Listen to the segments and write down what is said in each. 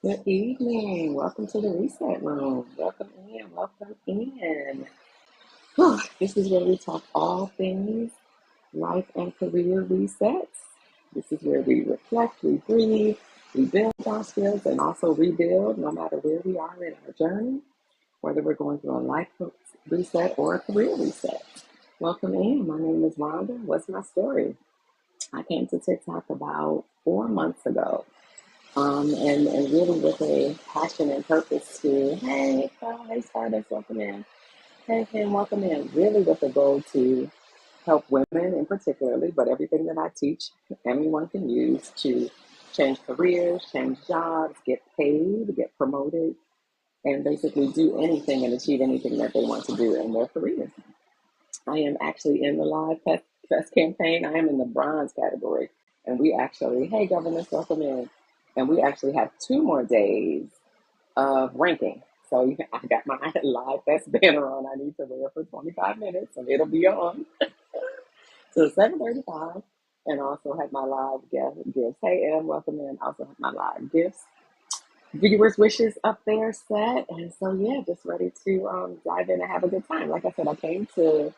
Good evening. Welcome to the Reset Room. Welcome in. Welcome in. This is where we talk all things life and career resets. This is where we reflect, we breathe, we build our skills, and also rebuild no matter where we are in our journey, whether we're going through a life reset or a career reset. Welcome in. My name is Rhonda. What's my story? I came to TikTok about 4 months ago. And really with a passion and purpose to, hey, guys, artists, welcome in. Hey, Kim, welcome in. Really with a goal to help women in particularly, but everything that I teach, anyone can use to change careers, change jobs, get paid, get promoted, and basically do anything and achieve anything that they want to do in their career. I am actually in the Live Fest campaign. I am in the bronze category. And we actually, hey, governors, welcome in. And we actually have 2 more days of ranking. So I got my Live Fest banner on. I need to wear for 25 minutes, and it'll be on till 7:35. And also have my live gifts. Hey, Em, welcome in. Also have my live gifts. Viewers' wishes up there set. And so, yeah, just ready to dive in and have a good time. Like I said, I came to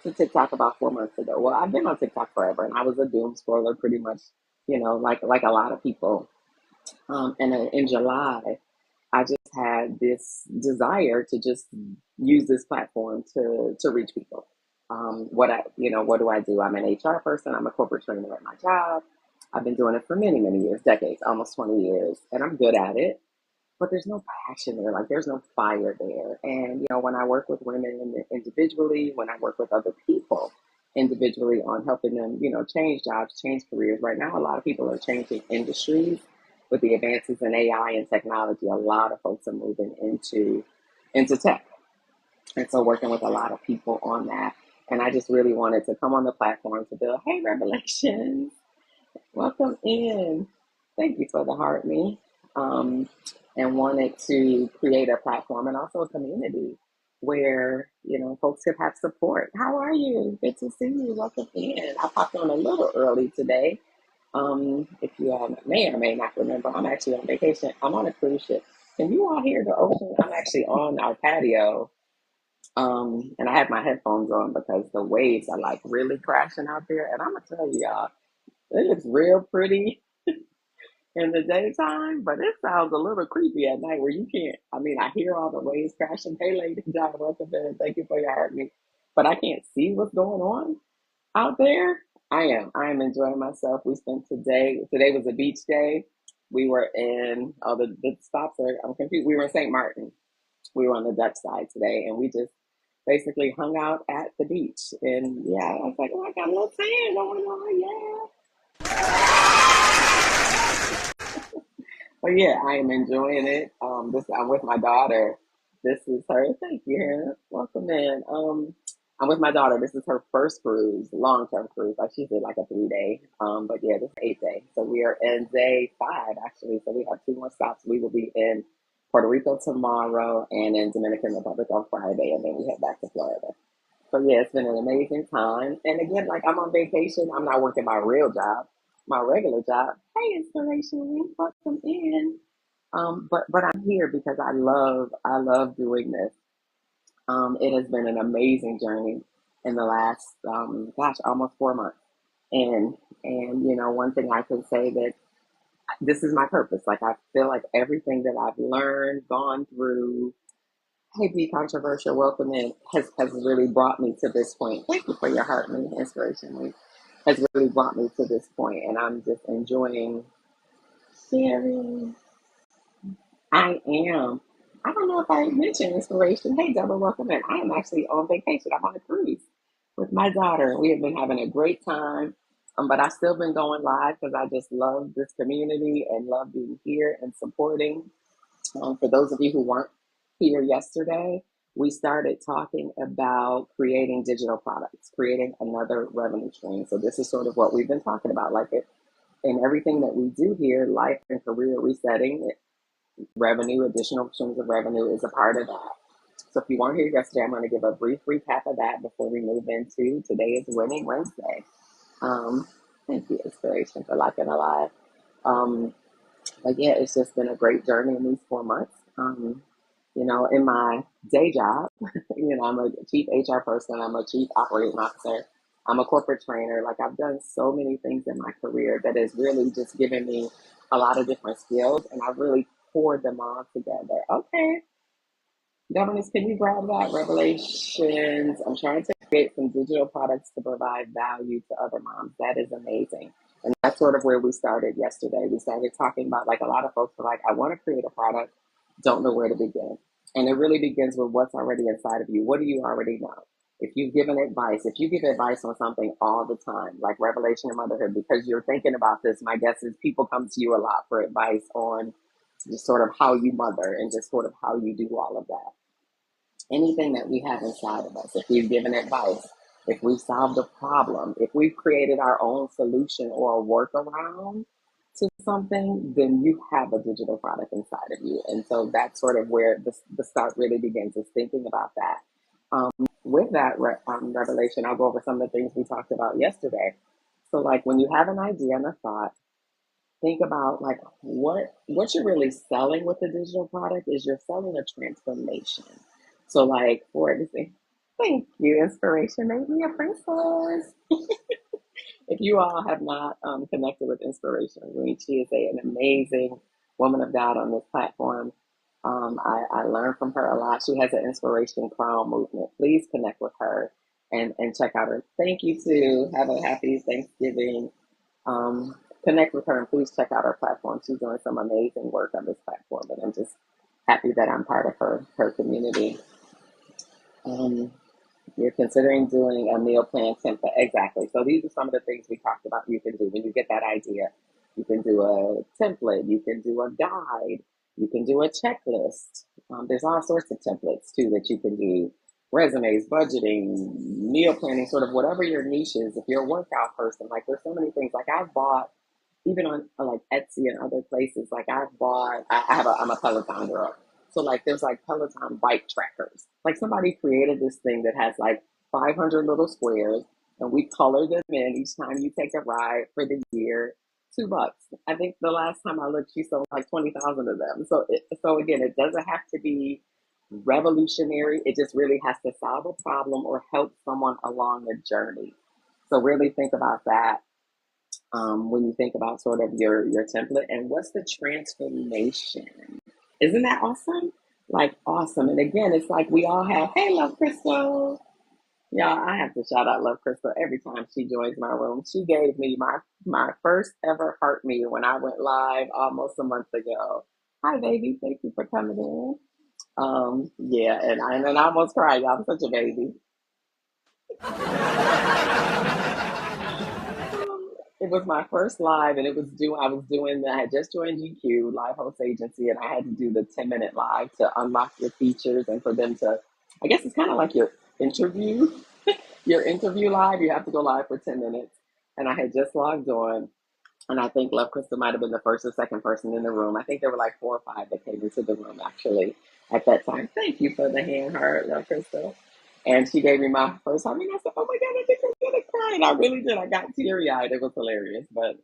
TikTok about 4 months ago. Well, I've been on TikTok forever, and I was a doom scroller pretty much, like a lot of people. And in July, I just had this desire to just use this platform to reach people. What do I do? I'm an HR person. I'm a corporate trainer at my job. I've been doing it for many, many years, decades, almost 20 years, and I'm good at it. But there's no passion there, like there's no fire there. And when I work with women individually, when I work with other people individually on helping them, change jobs, change careers. Right now, a lot of people are changing industries with the advances in AI and technology. A lot of folks are moving into tech, and so working with a lot of people on that. And I just really wanted to come on the platform to build. Hey, Revelations, welcome in. Thank you for the heart, me. Um, and wanted to create a platform and also a community where, folks could have support. How are you? Good to see you. Welcome in. I popped on a little early today. If you all may or may not remember, I'm actually on vacation. I'm on a cruise ship. Can you all hear the ocean? I'm actually on our patio. And I have my headphones on because the waves are like really crashing out there. And I'm gonna tell you, y'all, it looks real pretty in the daytime, but it sounds a little creepy at night where you can't. I mean, I hear all the waves crashing. Hey, ladies, John, welcome in. Thank you for your heart, me. But I can't see what's going on out there. I am enjoying myself. We spent today was a beach day. We were in, the stops are, I'm confused. We were in St. Martin. We were on the Dutch side today, and we just basically hung out at the beach. And yeah, I was like, oh, I got a little tan going on. Yeah. But yeah, I am enjoying it. I'm with my daughter. This is her. Thank you, Hannah. Welcome in. I'm with my daughter. This is her first cruise, long-term cruise. Like she did like a 3 day. But yeah, this is 8 day. So we are in day 5 actually. So we have 2 more stops. We will be in Puerto Rico tomorrow and in Dominican Republic on Friday, and then we head back to Florida. So yeah, it's been an amazing time. And again, like I'm on vacation. I'm not working my real job, my regular job. Hey, Inspiration, welcome in. But I'm here because I love doing this. It has been an amazing journey in the last almost 4 months. And one thing I can say that this is my purpose. Like I feel like everything that I've learned, gone through, hey, be controversial, welcome in, has really brought me to this point. Thank you for your heart and inspiration. Week has really brought me to this point, and I'm just enjoying sharing. I am. I don't know if I mentioned inspiration. Hey, Deborah, welcome in. I am actually on vacation. I'm on a cruise with my daughter. We have been having a great time, but I've still been going live because I just love this community and love being here and supporting. For those of you who weren't here yesterday, we started talking about creating digital products, creating another revenue stream. So this is sort of what we've been talking about, like it in everything that we do here, life and career resetting, revenue, additional streams of revenue is a part of that. So if you weren't here yesterday, I'm going to give a brief recap of that before we move into today is Winning Wednesday. Um, Thank you, Inspiration, for locking alive. Um, But yeah, it's just been a great journey in these 4 months. In my day job, I'm a chief HR person, I'm a chief operating officer, I'm a corporate trainer. Like I've done so many things in my career that has really just given me a lot of different skills, and I've really poured them all together. Okay, governance, can you grab that? Revelations. I'm trying to create some digital products to provide value to other moms. That is amazing. And that's sort of where we started yesterday. We started talking about like a lot of folks are like, I want to create a product, don't know where to begin. And it really begins with what's already inside of you. What do you already know? If you've given advice, if you give advice on something all the time, like Revelation and Motherhood, because you're thinking about this, my guess is people come to you a lot for advice on just sort of how you mother and just sort of how you do all of that. Anything that we have inside of us, if we've given advice, if we've solved a problem, if we've created our own solution or a workaround to something, then you have a digital product inside of you. And so that's sort of where the start really begins, is thinking about that. Um, with that revelation, I'll go over some of the things we talked about yesterday. So like when you have an idea and a thought, think about like what you're really selling with the digital product is you're selling a transformation. So like for example, thank you, inspiration made me a princess. If you all have not connected with Inspiration Green, she is an amazing woman of God on this platform. I learned from her a lot. She has an Inspiration Crown movement. Please connect with her and check out her. Thank you, too. Have a happy Thanksgiving. um, Connect with her and please check out her platform. She's doing some amazing work on this platform, and I'm just happy that I'm part of her community. Um, you're considering doing a meal plan template. Exactly. So these are some of the things we talked about you can do when you get that idea. You can do a template, you can do a guide, you can do a checklist. There's all sorts of templates too that you can do. Resumes, budgeting, meal planning, sort of whatever your niche is. If you're a workout person, like there's so many things. Like I've bought, even on like Etsy and other places, like I've bought, I'm a Peloton girl. So like there's like Peloton bike trackers. Like somebody created this thing that has like 500 little squares, and we color them in each time you take a ride for the year. $2. I think the last time I looked, she sold like 20,000 of them. So again, it doesn't have to be revolutionary. It just really has to solve a problem or help someone along the journey. So really think about that when you think about sort of your template and what's the transformation. Isn't that awesome? Like awesome. And again, it's like we all have, hey, Love Crystal. Y'all, I have to shout out Love Crystal every time she joins my room. She gave me my first ever heart meter when I went live almost a month ago. Hi, baby. Thank you for coming in. Yeah, and I almost cried. Y'all, I'm such a baby. It was my first live, and it was due. I was doing. I had just joined GQ Live Host Agency, and I had to do the 10-minute live to unlock your features and for them to. I guess it's kind of like your interview. Your interview live. You have to go live for 10 minutes, and I had just logged on, and I think Love Crystal might have been the first or second person in the room. I think there were like 4 or 5 that came into the room actually at that time. Thank you for the hand heart, Love Crystal. And she gave me my first hug, and I said, "Oh my God, I think I'm gonna cry." And I really did. I got teary eyed. It was hilarious, but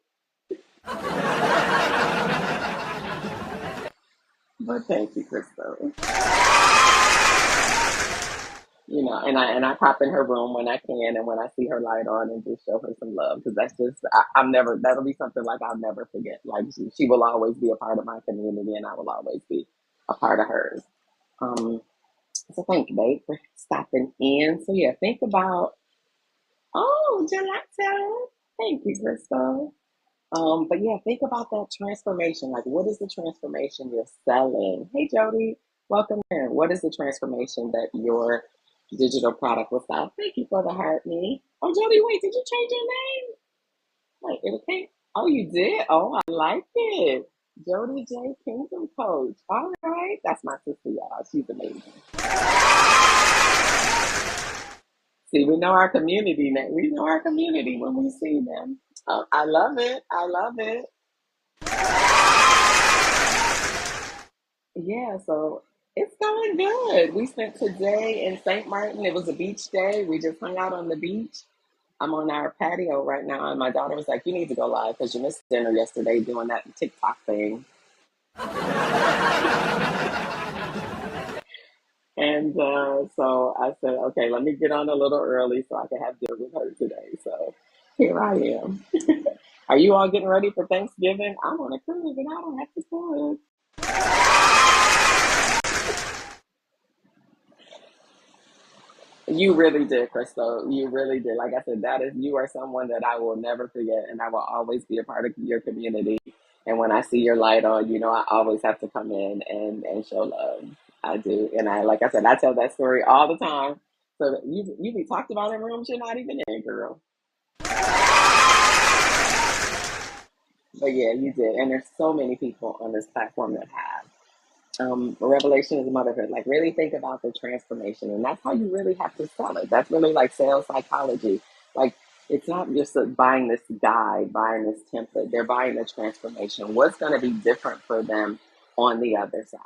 thank you, Crystal. And I pop in her room when I can, and when I see her light on, and just show her some love, because that's just I'm never, that'll be something like I'll never forget. Like she will always be a part of my community, and I will always be a part of hers. Um, so thank you, babe, for stopping in. So yeah, think about gelato. Thank you, Crystal. But yeah, think about that transformation. Like, what is the transformation you're selling? Hey, Jody, welcome in. What is the transformation that your digital product will sell? Thank you for the heart, me. Oh, Jody, wait, did you change your name? Wait, it okay? Oh, you did? Oh, I like it. Jody J. Kingdom Coach. All right. That's my sister, y'all. She's amazing. See, we know our community now. We know our community when we see them. I love it. I love it. Yeah, so it's going good. We spent today in St. Martin. It was a beach day. We just hung out on the beach. I'm on our patio right now, and my daughter was like, "You need to go live because you missed dinner yesterday doing that TikTok thing." And so I said, okay, let me get on a little early so I can have dinner with her today. So here I am. Are you all getting ready for Thanksgiving? I'm on a cruise and I don't have to cook. You really did, Crystal. You really did. Like I said, you are someone that I will never forget, and I will always be a part of your community. And when I see your light on, I always have to come in and show love. I do, and like I said, I tell that story all the time. So that you be talked about in rooms you're not even in, girl. But yeah, you did, and there's so many people on this platform that have. Revelation is motherhood. Like, really think about the transformation, and that's how you really have to sell it. That's really like sales psychology. Like, it's not just buying this guide, buying this template. They're buying the transformation. What's going to be different for them on the other side?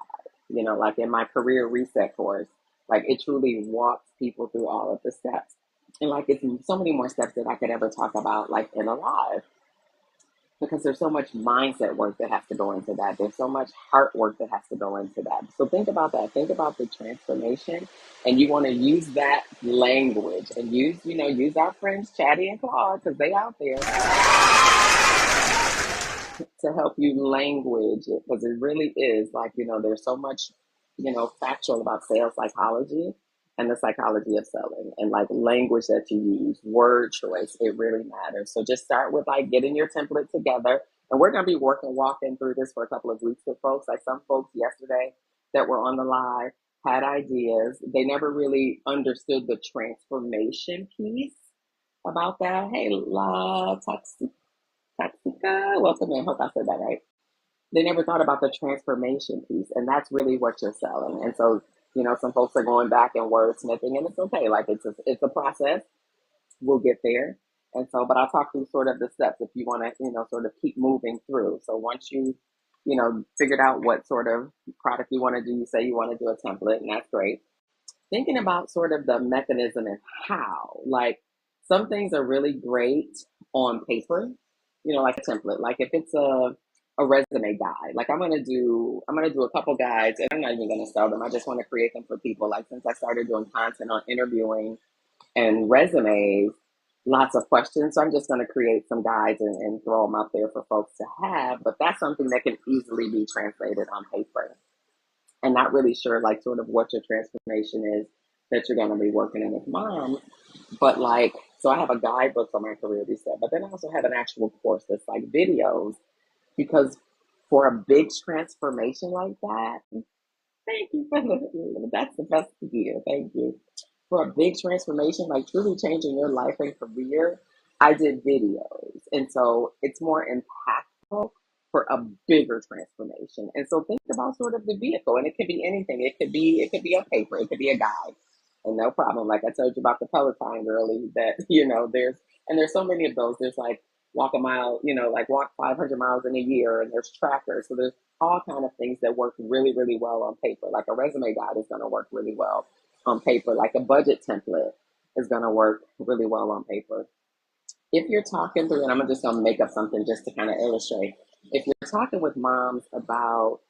Like in my career reset course, like it truly walks people through all of the steps, and like it's so many more steps that I could ever talk about, like in a live, because there's so much mindset work that has to go into that. There's so much heart work that has to go into that. So think about that. Think about the transformation, and you want to use that language and use our friends Chatty and Claude because they out there to help you language it, because it really is like, there's so much, factual about sales psychology and the psychology of selling, and like language that you use, word choice, it really matters. So just start with like getting your template together. And we're going to be walking through this for a couple of weeks with folks. Like some folks yesterday that were on the live had ideas. They never really understood the transformation piece about that. Hey, La Taxika, welcome in. Hope I said that right. They never thought about the transformation piece, and that's really what you're selling. And so, some folks are going back and wordsmithing, and it's okay. Like it's a process. We'll get there. And so, but I'll talk through sort of the steps if you want to, sort of keep moving through. So once figured out what sort of product you want to do, you say you want to do a template, and that's great. Thinking about sort of the mechanism and how, like some things are really great on paper, like a template. Like if it's a resume guide, like I'm gonna do a couple guides, and I'm not even gonna sell them. I just want to create them for people. Like since I started doing content on interviewing and resumes, lots of questions. So I'm just going to create some guides and throw them out there for folks to have. But that's something that can easily be translated on paper. And not really sure, like, sort of what your transformation is that you're going to be working in with mom. But, like, so I have a guidebook for my career reset, but then I also have an actual course that's like videos, because for a big transformation like that, thank you for that's the best idea. Thank you. For a big transformation, like truly changing your life and career, I did videos. And so it's more impactful for a bigger transformation. And so think about sort of the vehicle, and it could be anything. It could be a paper, it could be a guide. And no problem. Like I told you about the Peloton early, that, there's so many of those. There's like walk a mile, like walk 500 miles in a year, and there's trackers. So there's all kind of things that work really, really well on paper. Like a resume guide is going to work really well on paper. Like a budget template is going to work really well on paper. If you're talking through, and I'm just going to make up something just to kind of illustrate, if you're talking with moms about,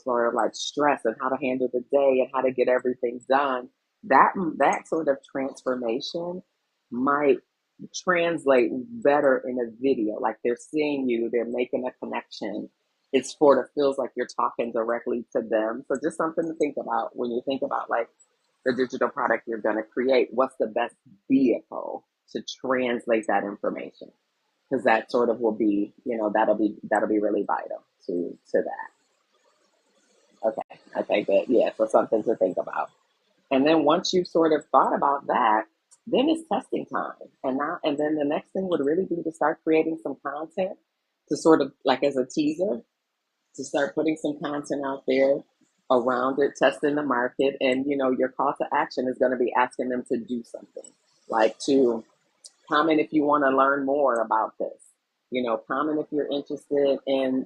sort of like stress and how to handle the day and how to get everything done, that sort of transformation might translate better in a video. Like they're seeing you, they're making a connection. It sort of feels like you're talking directly to them. So just something to think about when you think about like the digital product you're going to create. What's the best vehicle to translate that information? Because that sort of will be, that'll be really vital to that. Okay, good. Yeah, so something to think about. And then once you've sort of thought about that, then it's testing time. And then the next thing would really be to start creating some content to sort of like as a teaser, to start putting some content out there around it, testing the market. And, your call to action is going to be asking them to do something, like to comment if you want to learn more about this. Comment if you're interested in,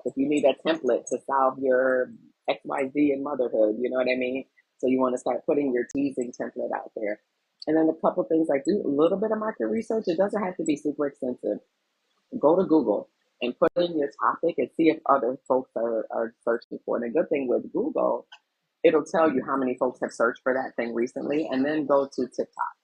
if you need a template to solve your XYZ in motherhood, you know what I mean? So you want to start putting your teasing template out there. And then a couple things, like do a little bit of market research. It doesn't have to be super extensive. Go to Google. and put in your topic and see if other folks are searching for it. And the good thing with Google, it'll tell you how many folks have searched for that thing recently, and then go to TikTok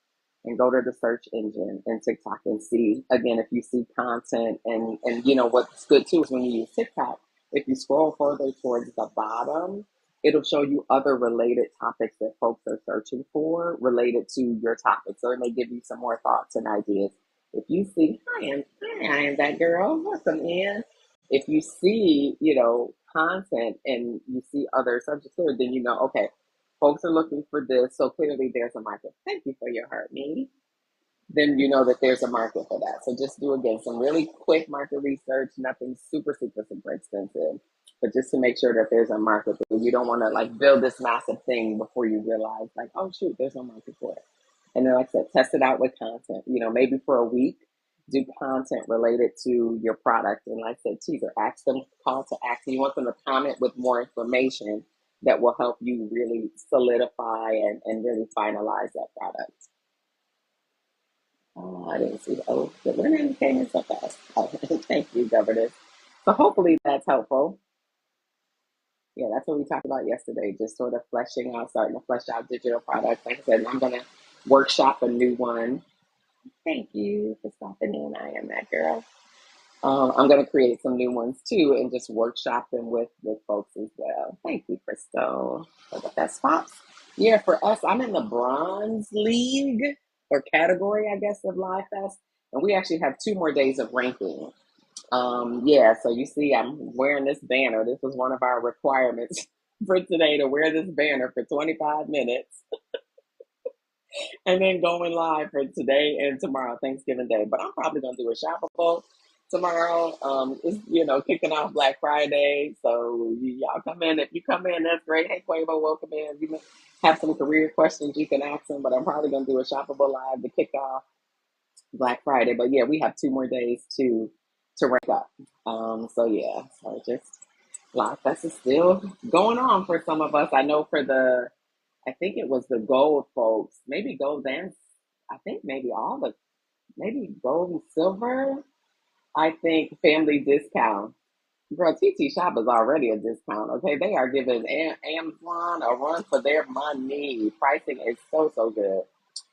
and go to the search engine in TikTok and see again if you see content. And you know what's good too is when you use TikTok, if you scroll further towards the bottom, it'll show you other related topics that folks are searching for related to your topic. So it may give you some more thoughts and ideas. If you see, I am that girl, welcome in. If you see, you know, content and you see other subjects there, then you know, okay, folks are looking for this, so clearly there's a market. Thank you for your heart, me. Then you know that there's a market for that. So just do again some really quick market research, nothing super expensive, but just to make sure that there's a market. You don't want to like build this massive thing before you realize like, oh shoot, there's no market for it. And then like I said, test it out with content. You know, maybe for a week, do content related to your product. And like I said, teaser, ask them, call to action. You want them to comment with more information that will help you really solidify and really finalize that product. Oh, I didn't see the the learning came in so fast. Oh, thank you, governess. So hopefully that's helpful. Yeah, that's what we talked about yesterday, just sort of fleshing out, starting to flesh out digital products. Like I said, I'm going to workshop a new one. Thank you for stopping in. I am that girl. I'm going to create some new ones too and just workshop them with folks as well. Thank you, Crystal, for the best spots. Yeah, for us, I'm in the bronze league or category, I guess, of Live Fest. And we actually have 2 more days of ranking. Yeah, so you see, I'm wearing this banner. This was one of our requirements for today to wear this banner for 25 minutes and then going live for today and tomorrow, Thanksgiving Day. But I'm probably gonna do a shoppable tomorrow. It's kicking off Black Friday, so y'all come in. If you come in, that's great. Hey Quavo, welcome in. If you have some career questions, you can ask them. But I'm probably gonna do a shoppable live to kick off Black Friday. But yeah, we have 2 more days to rank up. So yeah, so just Live Fest is still going on for some of us. I know for I think it was the gold folks, maybe gold and I think maybe maybe gold and silver. I think family discount. Girl, TT Shop is already a discount. Okay, they are giving Amazon a run for their money. Pricing is so good.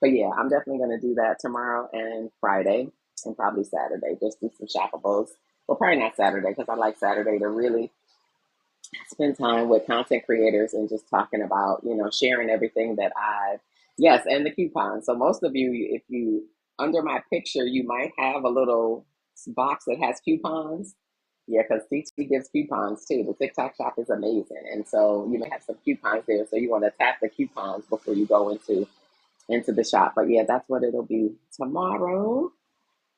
But yeah, I'm definitely gonna do that tomorrow and Friday and probably Saturday. Just do some shoppables. Well, probably not Saturday because I like Saturday to really spend time with content creators and just talking about, sharing everything that yes, and the coupons. So most of you, if you, under my picture, you might have a little box that has coupons. Yeah, because TT gives coupons too. The TikTok shop is amazing. And so you may have some coupons there. So you want to tap the coupons before you go into the shop. But yeah, that's what it'll be tomorrow.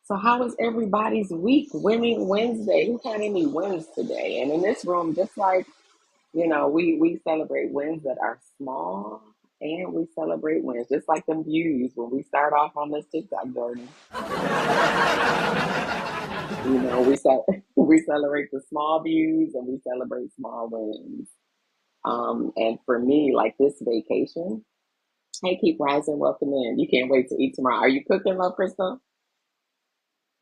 So how was everybody's week? Winning Wednesday. Who had any wins today? And in this room, just like we celebrate wins that are small and we celebrate wins, just like them views when we start off on this TikTok journey. We celebrate the small views and we celebrate small wins. And for me, like this vacation, hey, keep rising, welcome in. You can't wait to eat tomorrow. Are you cooking, Love Crystal?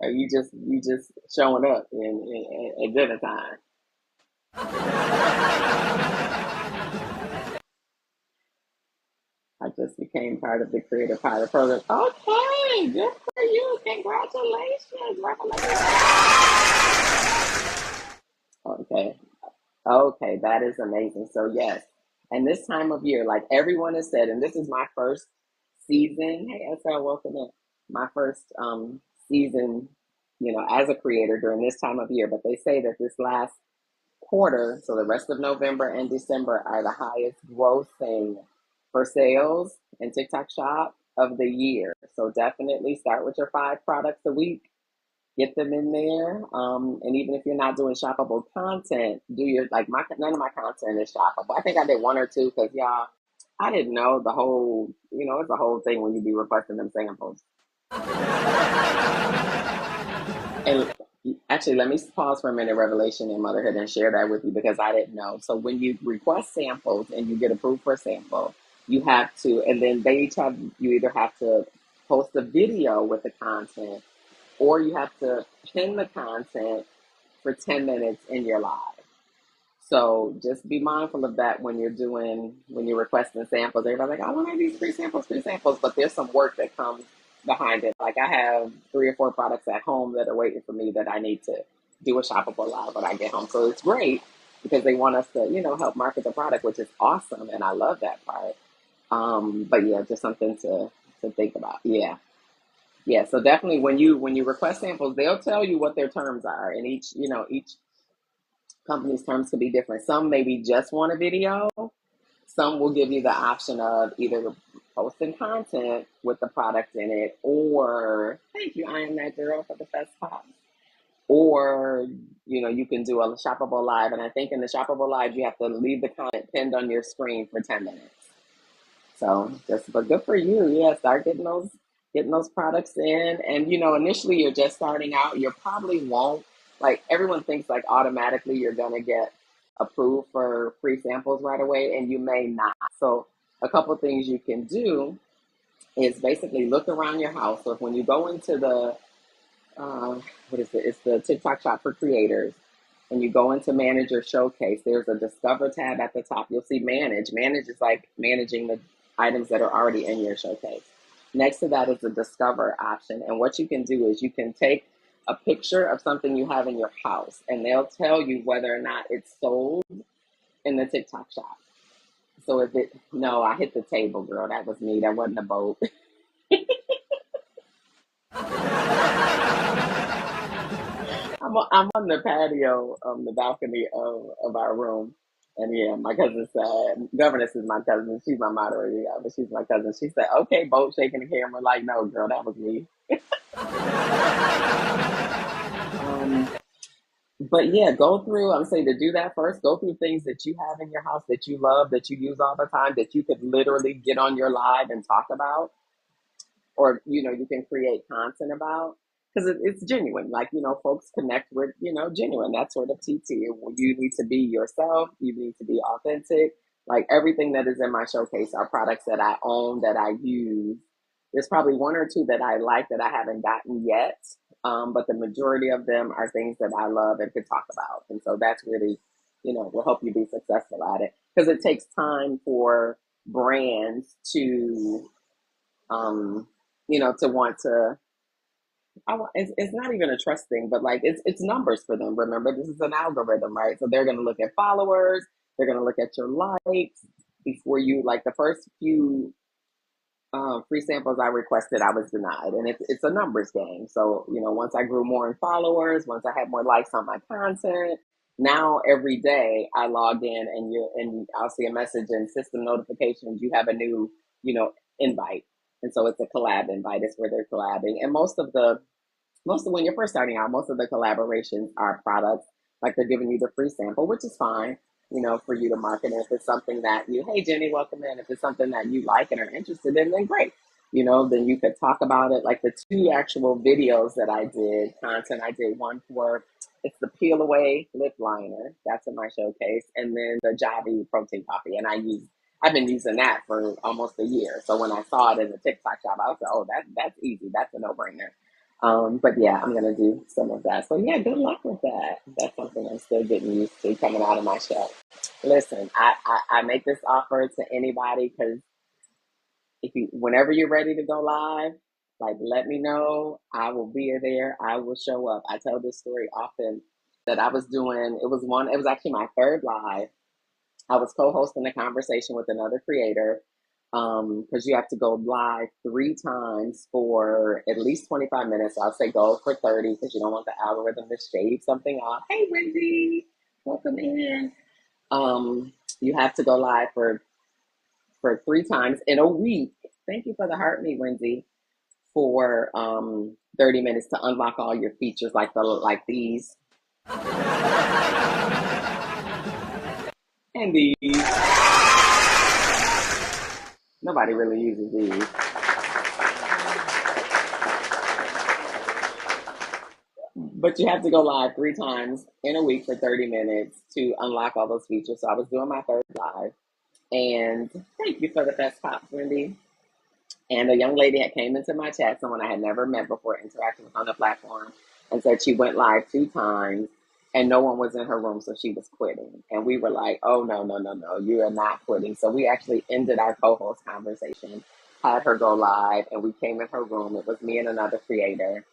Or you just showing up in dinner time? I just became part of the Creative Pilot Program. Okay, good for you. Congratulations. Okay. Okay, that is amazing. So yes. And this time of year, like everyone has said, and this is my first season. Hey, SL, welcome in. My first season, as a creator during this time of year. But they say that this last quarter, so the rest of November and December are the highest grossing for sales and TikTok shop of the year. So definitely start with your 5 products a week, get them in there. And even if you're not doing shoppable content, do your none of my content is shoppable. I think I did 1 or 2 because y'all, I didn't know the whole, it's a whole thing when you be requesting them samples. And actually, let me pause for a minute, Revelation and Motherhood, and share that with you because I didn't know. So when you request samples and you get approved for a sample, you have to, and then you either have to post a video with the content or you have to pin the content for 10 minutes in your live. So just be mindful of that when you're requesting samples. Everybody's like, I want these free samples, but there's some work that comes behind it. Like I have 3 or 4 products at home that are waiting for me that I need to do a shoppable live when I get home. So it's great because they want us to, help market the product, which is awesome. And I love that part. But yeah, just something to think about. Yeah. Yeah. So definitely when you request samples, they'll tell you what their terms are. And each company's terms could be different. Some maybe just want a video. Some will give you the option of either posting content with the product in it, or thank you, I am that girl for the best pop. Or you can do a shoppable live, and I think in the shoppable live you have to leave the comment pinned on your screen for 10 minutes. So but good for you. Yeah, start getting those products in. And initially you're just starting out. You probably won't, like, everyone thinks like automatically you're gonna get approved for free samples right away, and you may not. So a couple things you can do is basically look around your house. So if when you go into the what is it? It's the TikTok shop for creators. And you go into manager showcase, there's a discover tab at the top. You'll see manage. Manage is like managing the items that are already in your showcase. Next to that is the discover option. And what you can do is you can take a picture of something you have in your house, and they'll tell you whether or not it's sold in the TikTok shop. So no, I hit the table, girl. That was me. That wasn't a boat. I'm on the patio, the balcony of our room. And yeah, my cousin said, Governess is my cousin. She's my moderator, yeah, but she's my cousin. She said, okay, boat shaking the camera. Like, no, girl, that was me. Um, but yeah, go through, I'm saying to do that first, go through things that you have in your house that you love, that you use all the time, that you could literally get on your live and talk about, or you can create content about, because it's genuine. Like, folks connect with genuine. That's sort of TT. You need to be yourself. You need to be authentic. Like, everything that is in my showcase are products that I own, that I use. There's probably 1 or 2 that I like that I haven't gotten yet, but the majority of them are things that I love and could talk about. And so that's really will help you be successful at it, because it takes time for brands to to want to. It's not even a trust thing, but like it's numbers for them. Remember, this is an algorithm, right? So they're going to look at followers, they're going to look at your likes before you, like, the first few free samples I requested, I was denied, and it's a numbers game. So once I grew more in followers, once I had more likes on my content, now every day I log in and I'll see a message in system notifications. You have a new invite, and so it's a collab invite. It's where they're collabing, and most of when you're first starting out, most of the collaborations are products, like they're giving you the free sample, which is fine, for you to market. And if it's something that hey, Jenny, welcome in. If it's something that you like and are interested in, then great. Then you could talk about it. Like the 2 actual videos that I did, content I did, one for, it's the Peel Away lip liner. That's in my showcase. And then the Javi protein coffee. And I've been using that for almost a year. So when I saw it in the TikTok shop, I was like, oh, that's easy. That's a no-brainer. But yeah, I'm gonna do some of that. So yeah, good luck with that. That's something I'm still getting used to coming out of my shell. Listen, I make this offer to anybody because whenever you're ready to go live, like, let me know. I will be there. I will show up. I tell this story often that I was doing. It was actually my 3rd live. I was co-hosting a conversation with another creator, because you have to go live 3 times for at least 25 minutes. So I'll say go for 30 because you don't want the algorithm to shave something off. Hey, Wendy, welcome in. You have to go live for 3 times in a week. Thank you for the heart me, Wendy, for 30 minutes to unlock all your features, like these and these. Nobody really uses these. But you have to go live 3 times in a week for 30 minutes to unlock all those features. So I was doing my 3rd live. And thank you for the best pop, Wendy. And a young lady had came into my chat, someone I had never met before, interacting with on the platform, and said she went live 2 times. and no one was in her room, so she was quitting. And we were like, oh, no, no, no, no, you are not quitting. So we actually ended our co-host conversation, had her go live, and we came in her room. It was me and another creator.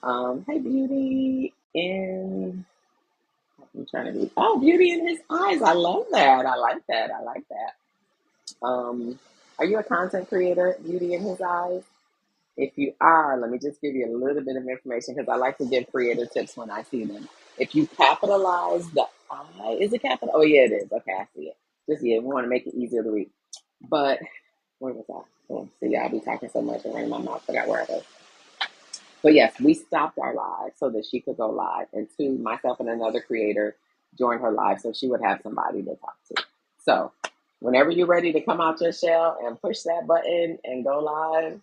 Hey, Beauty in, I'm trying to be, oh, Beauty in his eyes. I love that. I like that. I like that. Are you a content creator, Beauty in his eyes? If you are, let me just give you a little bit of information because I like to give creator tips when I see them. If you capitalize the I, is it capital? Oh, yeah, it is. Okay, I see it. Just, yeah, we want to make it easier to read. But, where was I? Oh, see, y'all be talking so much and running my mouth, forgot where I was. But yes, we stopped our live so that she could go live. And two, myself and another creator joined her live so she would have somebody to talk to. So whenever you're ready to come out your shell and push that button and go live,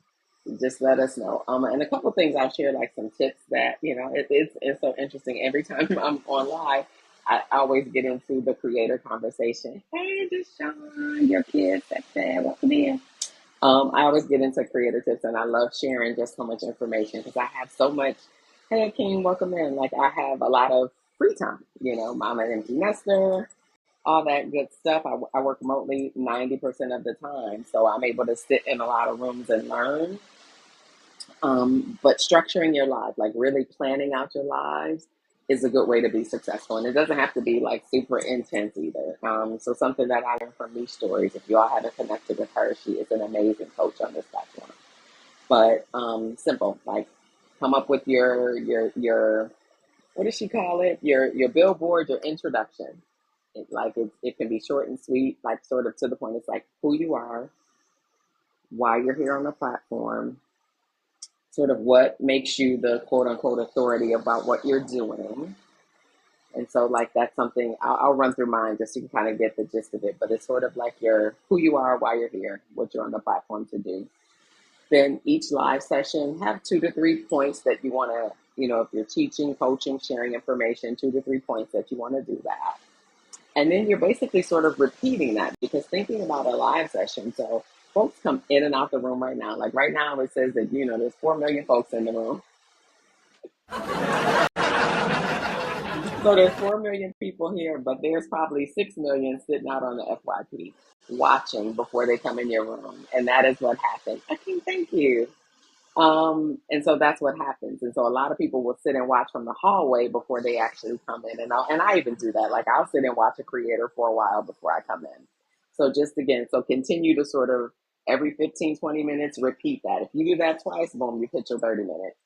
just let us know. And a couple things I'll share, like some tips that, it's so interesting. Every time I'm on live, I always get into the creator conversation. Hey, Deshaun, your kids, that's that. Welcome in. I always get into creator tips and I love sharing just so much information because I have so much. Hey, King, welcome in. Like, I have a lot of free time, I'm an empty nester, all that good stuff. I work remotely 90% of the time. So I'm able to sit in a lot of rooms and learn. But structuring your lives, like really planning out your lives, is a good way to be successful. And it doesn't have to be like super intense either. So something that I learned from Me Stories, if you all haven't connected with her, she is an amazing coach on this platform. But simple, like come up with your what does she call it? Your billboard, your introduction. It can be short and sweet, like sort of to the point. It's like who you are, why you're here on the platform, sort of what makes you the quote unquote authority about what you're doing. And so, like, that's something I'll run through mine just so you can kind of get the gist of it. But it's sort of like your who you are, why you're here, what you're on the platform to do. Then each live session, have 2 to 3 points that you want to, if you're teaching, coaching, sharing information, 2 to 3 points that you want to do that. And then you're basically sort of repeating that because thinking about a live session. So folks come in and out the room right now. Like right now, it says that, there's 4 million folks in the room. So there's 4 million people here, but there's probably 6 million sitting out on the FYP watching before they come in your room. And that is what happens. Okay, thank you. And so that's what happens. And so a lot of people will sit and watch from the hallway before they actually come in. And I even do that. Like I'll sit and watch a creator for a while before I come in. So just again, so continue to sort of every 15, 20 minutes, repeat that. If you do that twice, boom, you hit your 30 minutes,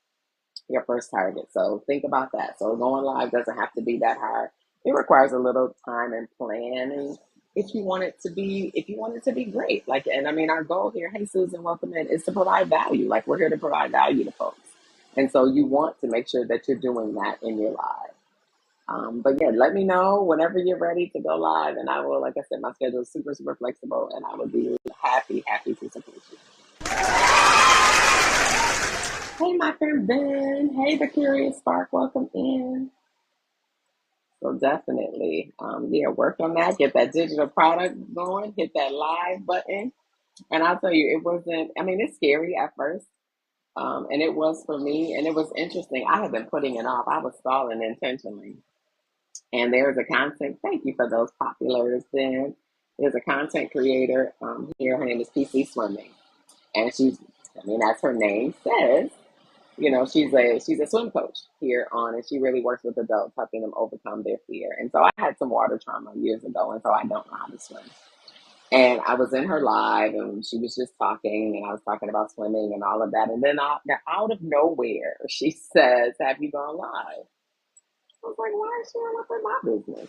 your first target. So think about that. So going live doesn't have to be that hard. It requires a little time and planning if you want it to be great. Like, and I mean, our goal here, hey Susan, welcome in, is to provide value. Like we're here to provide value to folks. And so you want to make sure that you're doing that in your live. But yeah, let me know whenever you're ready to go live. And I will, like I said, my schedule is super, super flexible and I will be happy, happy to support you. Hey, my friend Ben. Hey, the Curious Spark. Welcome in. So definitely, work on that. Get that digital product going. Hit that live button. And I'll tell you, it wasn't. I mean, it's scary at first, and it was for me. And it was interesting. I had been putting it off. I was stalling intentionally. And there's a content. Thank you for those populars. Then there's a content creator here. Her name is PC Swimming, and she's. I mean, as her name says, she's a swim coach here on, and she really works with adults, helping them overcome their fear. And so I had some water trauma years ago, and so I don't know how to swim. And I was in her live, and she was just talking, and I was talking about swimming and all of that. And then out of nowhere, she says, "Have you gone live?" I was like, "Why is she on up in my business?"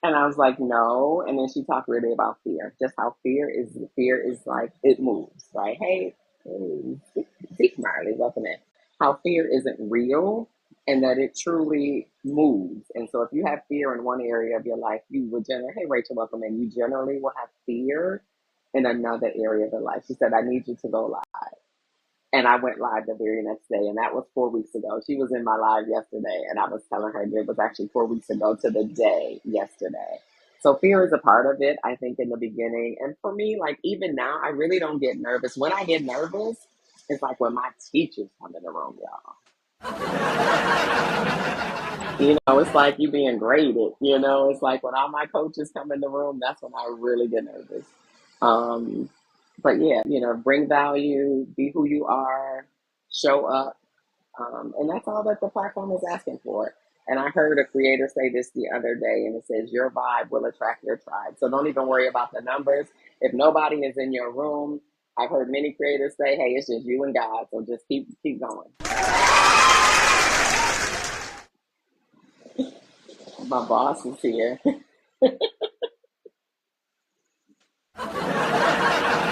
And I was like, no. And then she talked really about fear, just how fear is like, it moves, right? Hey, Zeke Marley, welcome in. How fear isn't real and that it truly moves. And so if you have fear in one area of your life, you would generally, hey, Rachel, welcome in. You generally will have fear in another area of your life. She said, I need you to go live. And I went live the very next day, and that was 4 weeks ago. She was in my live yesterday, and I was telling her it was actually 4 weeks ago to the day yesterday. So fear is a part of it, I think, in the beginning. And for me, like even now, I really don't get nervous. When I get nervous, it's like when my teachers come in the room, y'all. It's like you being graded. It's like when all my coaches come in the room, that's when I really get nervous. Um, but yeah, bring value, be who you are, show up. And that's all that the platform is asking for. And I heard a creator say this the other day, and it says, your vibe will attract your tribe. So don't even worry about the numbers. If nobody is in your room, I've heard many creators say, hey, it's just you and God. So just keep going. My boss is here.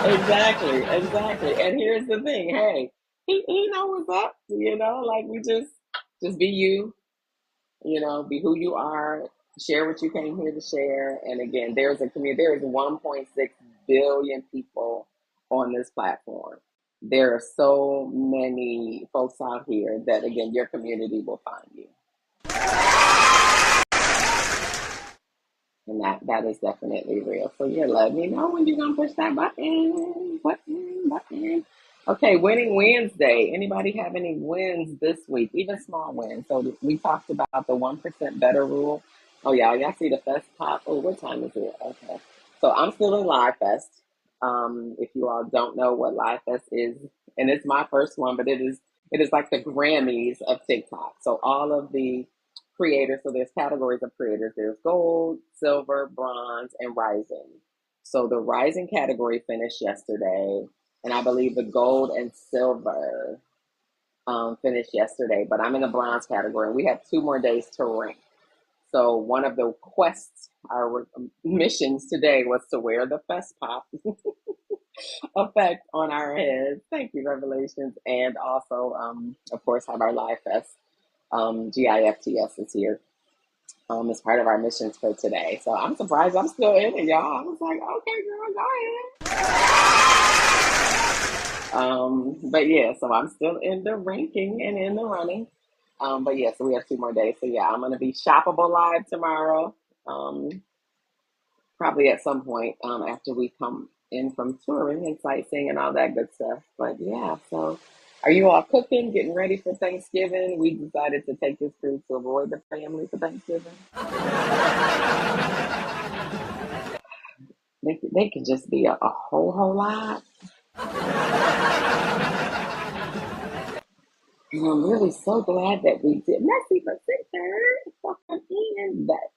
Exactly. And here's the thing, hey, he know what's up, like we just be you, be who you are, share what you came here to share. And again, there's a community, there is 1.6 billion people on this platform. There are so many folks out here that again your community will find you. And that is definitely real. So yeah, let me know when you're gonna push that button. Okay, winning Wednesday. Anybody have any wins this week? Even small wins. So we talked about the 1% better rule. Oh yeah, y'all see the fest pop. Oh, what time is it? Okay. So I'm still in Live Fest. If you all don't know what Live Fest is, and it's my first one, but it is like the Grammys of TikTok. So all of the creators. So there's categories of creators. There's gold, silver, bronze, and rising. So the rising category finished yesterday, and I believe the gold and silver finished yesterday. But I'm in the bronze category, and we have 2 more days to rank. So one of the quests, our missions today was to wear the fest pop effect on our heads. Thank you, Revelations, and also, of course, have our live fest. GIFTS is here as part of our missions for today. So I'm surprised I'm still in it, y'all. I was like, okay, girl, go ahead. But yeah, so I'm still in the ranking and in the running. But yeah, so we have 2 more days. So yeah, I'm gonna be shoppable live tomorrow. Probably at some point after we come in from touring and sightseeing and all that good stuff. But yeah, so are you all cooking, getting ready for Thanksgiving? We decided to take this cruise to avoid the family for Thanksgiving. They can just be a whole lot. And I'm really so glad that we did. Merci for sister for coming in. That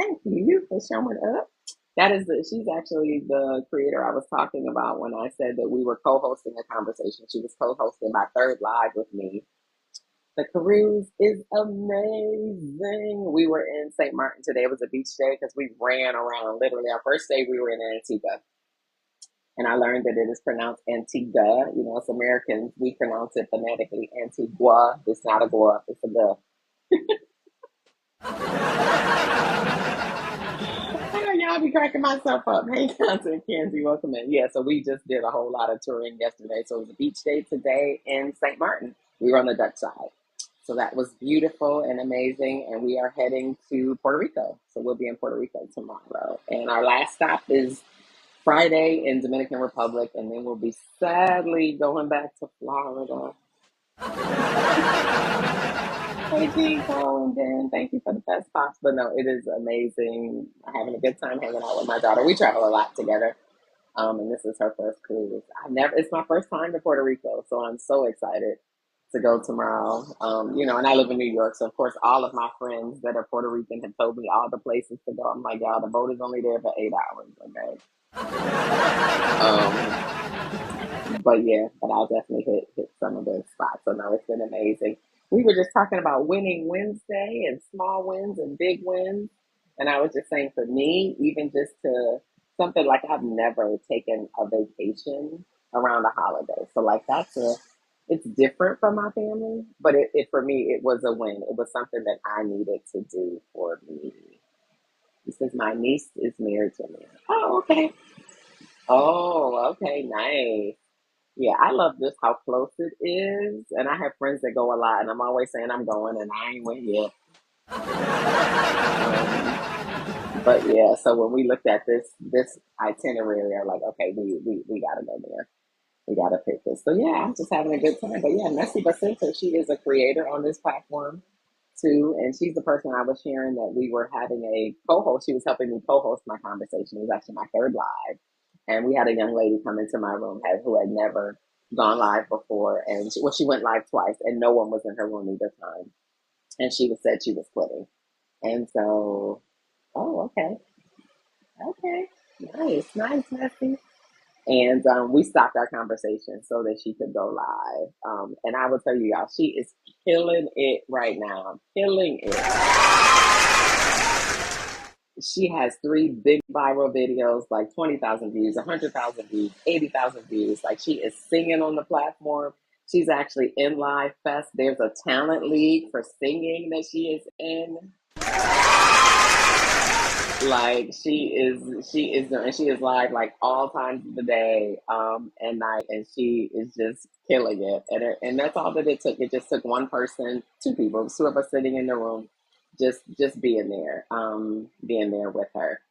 thank you for showing up. She's actually the creator I was talking about when I said that we were co-hosting a conversation. She was co-hosting my third live with me. The cruise is amazing. We were in St. Martin today. It was a beach day because we ran around. Literally, our first day we were in Antigua. And I learned that it is pronounced Antigua. Us Americans, we pronounce it phonetically Antigua. It's not a gua, it's a guh. Y'all be cracking myself up. Hey, Content Kenzie, welcome in. Yeah, so we just did a whole lot of touring yesterday. So it was a beach day today in St. Martin. We were on the Dutch side. So that was beautiful and amazing. And we are heading to Puerto Rico. So we'll be in Puerto Rico tomorrow. And our last stop is Friday in Dominican Republic. And then we'll be sadly going back to Florida. Hey, G, Cole, and Ben, thank you for the fest pops. But no, it is amazing. I'm having a good time hanging out with my daughter. We travel a lot together. And this is her first cruise. It's my first time to Puerto Rico, so I'm so excited to go tomorrow. And I live in New York, so of course, all of my friends that are Puerto Rican have told me all the places to go. I'm like, y'all, the boat is only there for 8 hours, okay? But I'll definitely hit some of those spots. So no, it's been amazing. We were just talking about winning Wednesday and small wins and big wins. And I was just saying for me, even just to something like I've never taken a vacation around a holiday. So like it's different from my family, but it for me, it was a win. It was something that I needed to do for me. He says my niece is married to me. Oh, okay. Oh, okay, nice. Yeah, I love this how close it is, and I have friends that go a lot, and I'm always saying I'm going, and I ain't went yet. But yeah, so when we looked at this itinerary, I'm like, okay, we gotta go there. We gotta pick this. So yeah, I'm just having a good time. But yeah, Messi Bacenta, she is a creator on this platform too, and she's the person I was sharing that we were having a co-host. She was helping me co-host my conversation. It was actually my third live, and we had a young lady come into my room who had never gone live before, and she went live twice, and no one was in her room either time, and she was said she was quitting, and so, oh, okay, okay, nice, Messi. And we stopped our conversation so that she could go live. And I will tell you, y'all, she is killing it right now. Killing it. She has three big viral videos, like 20,000 views, 100,000 views, 80,000 views. Like, she is singing on the platform. She's actually in Live Fest. There's a talent league for singing that she is in. Like, she is live like all times of the day and night, and she is just killing it. And that's all that it took. It just took one person, two people, two of us sitting in the room, just being there with her.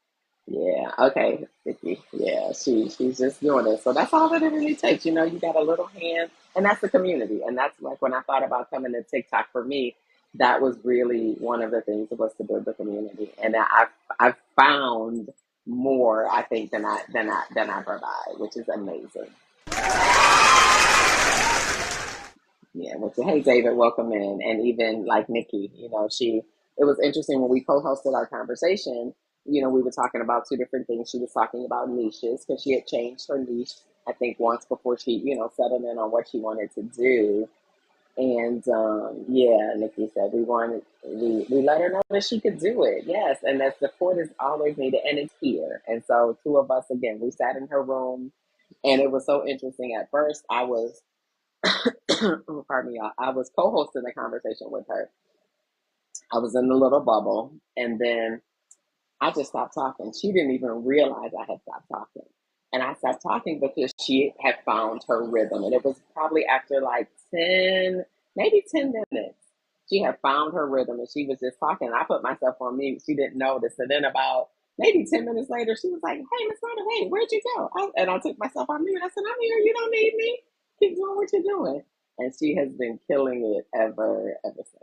Yeah, okay, Vicky. Yeah, she's just doing it. So that's all that it really takes. You know, you got a little hand, and that's the community. And that's like when I thought about coming to TikTok for me, that was really one of the things was to build the community. And I've found more, I think, than I provide, which is amazing. Yeah, which hey David, welcome in, and even like Nikki, you know, it was interesting when we co-hosted our conversation. You know, we were talking about two different things. She was talking about niches because she had changed her niche, I think, once before she, settled in on what she wanted to do. And yeah, Nikki said we let her know that she could do it. Yes, and that support is always needed, and it's here. And so two of us again, we sat in her room, and it was so interesting. At first, I was oh, pardon me, y'all. I was co-hosting the conversation with her. I was in the little bubble, and then I just stopped talking. She didn't even realize I had stopped talking. And I stopped talking because she had found her rhythm. And it was probably after like 10, maybe 10 minutes. She had found her rhythm and she was just talking. I put myself on mute. She didn't notice. And then about maybe 10 minutes later, she was like, "Hey, Miss Rhoda, wait, where'd you go?" And I took myself on mute. I said, "I'm here. You don't need me. Keep doing what you're doing." And she has been killing it ever since.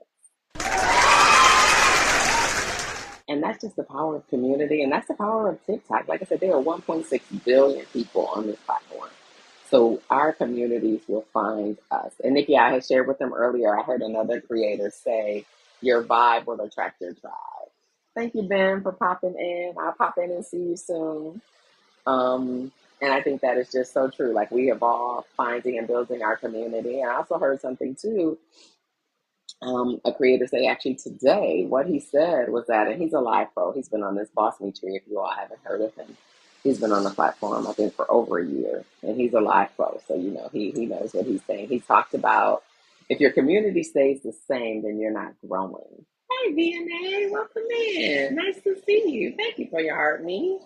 And that's just the power of community, and that's the power of TikTok. Like I said, there are 1.6 billion people on this platform. So our communities will find us. And Nikki, I had shared with them earlier, I heard another creator say, your vibe will attract your tribe. Thank you, Ben, for popping in. I'll pop in and see you soon. And I think that is just so true. Like, we have all finding and building our community. And I also heard something too, a creator say actually today. What he said was that, and he's a live pro. He's been on this Boss Me Tree. If you all haven't heard of him, he's been on the platform I think for over a year, and he's a live pro. So he knows what he's saying. He talked about if your community stays the same, then you're not growing. Hey VNA, welcome in. Nice to see you. Thank you for your heart, me.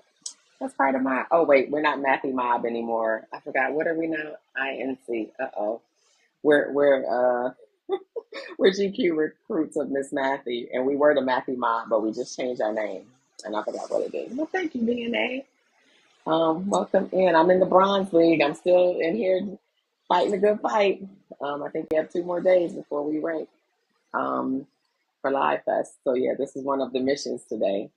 That's part of my. Oh wait, we're not Matthew Mob anymore. I forgot. What are we now? INC. Uh-oh. We're we're GQ recruits of Miss Matthew, and we were the Matthew Mob, but we just changed our name, and I forgot what it is. Well, thank you, DNA. Welcome in. I'm in the Bronze League. I'm still in here fighting a good fight. I think we have 2 more days before we rank for Live Fest. So yeah, this is one of the missions today.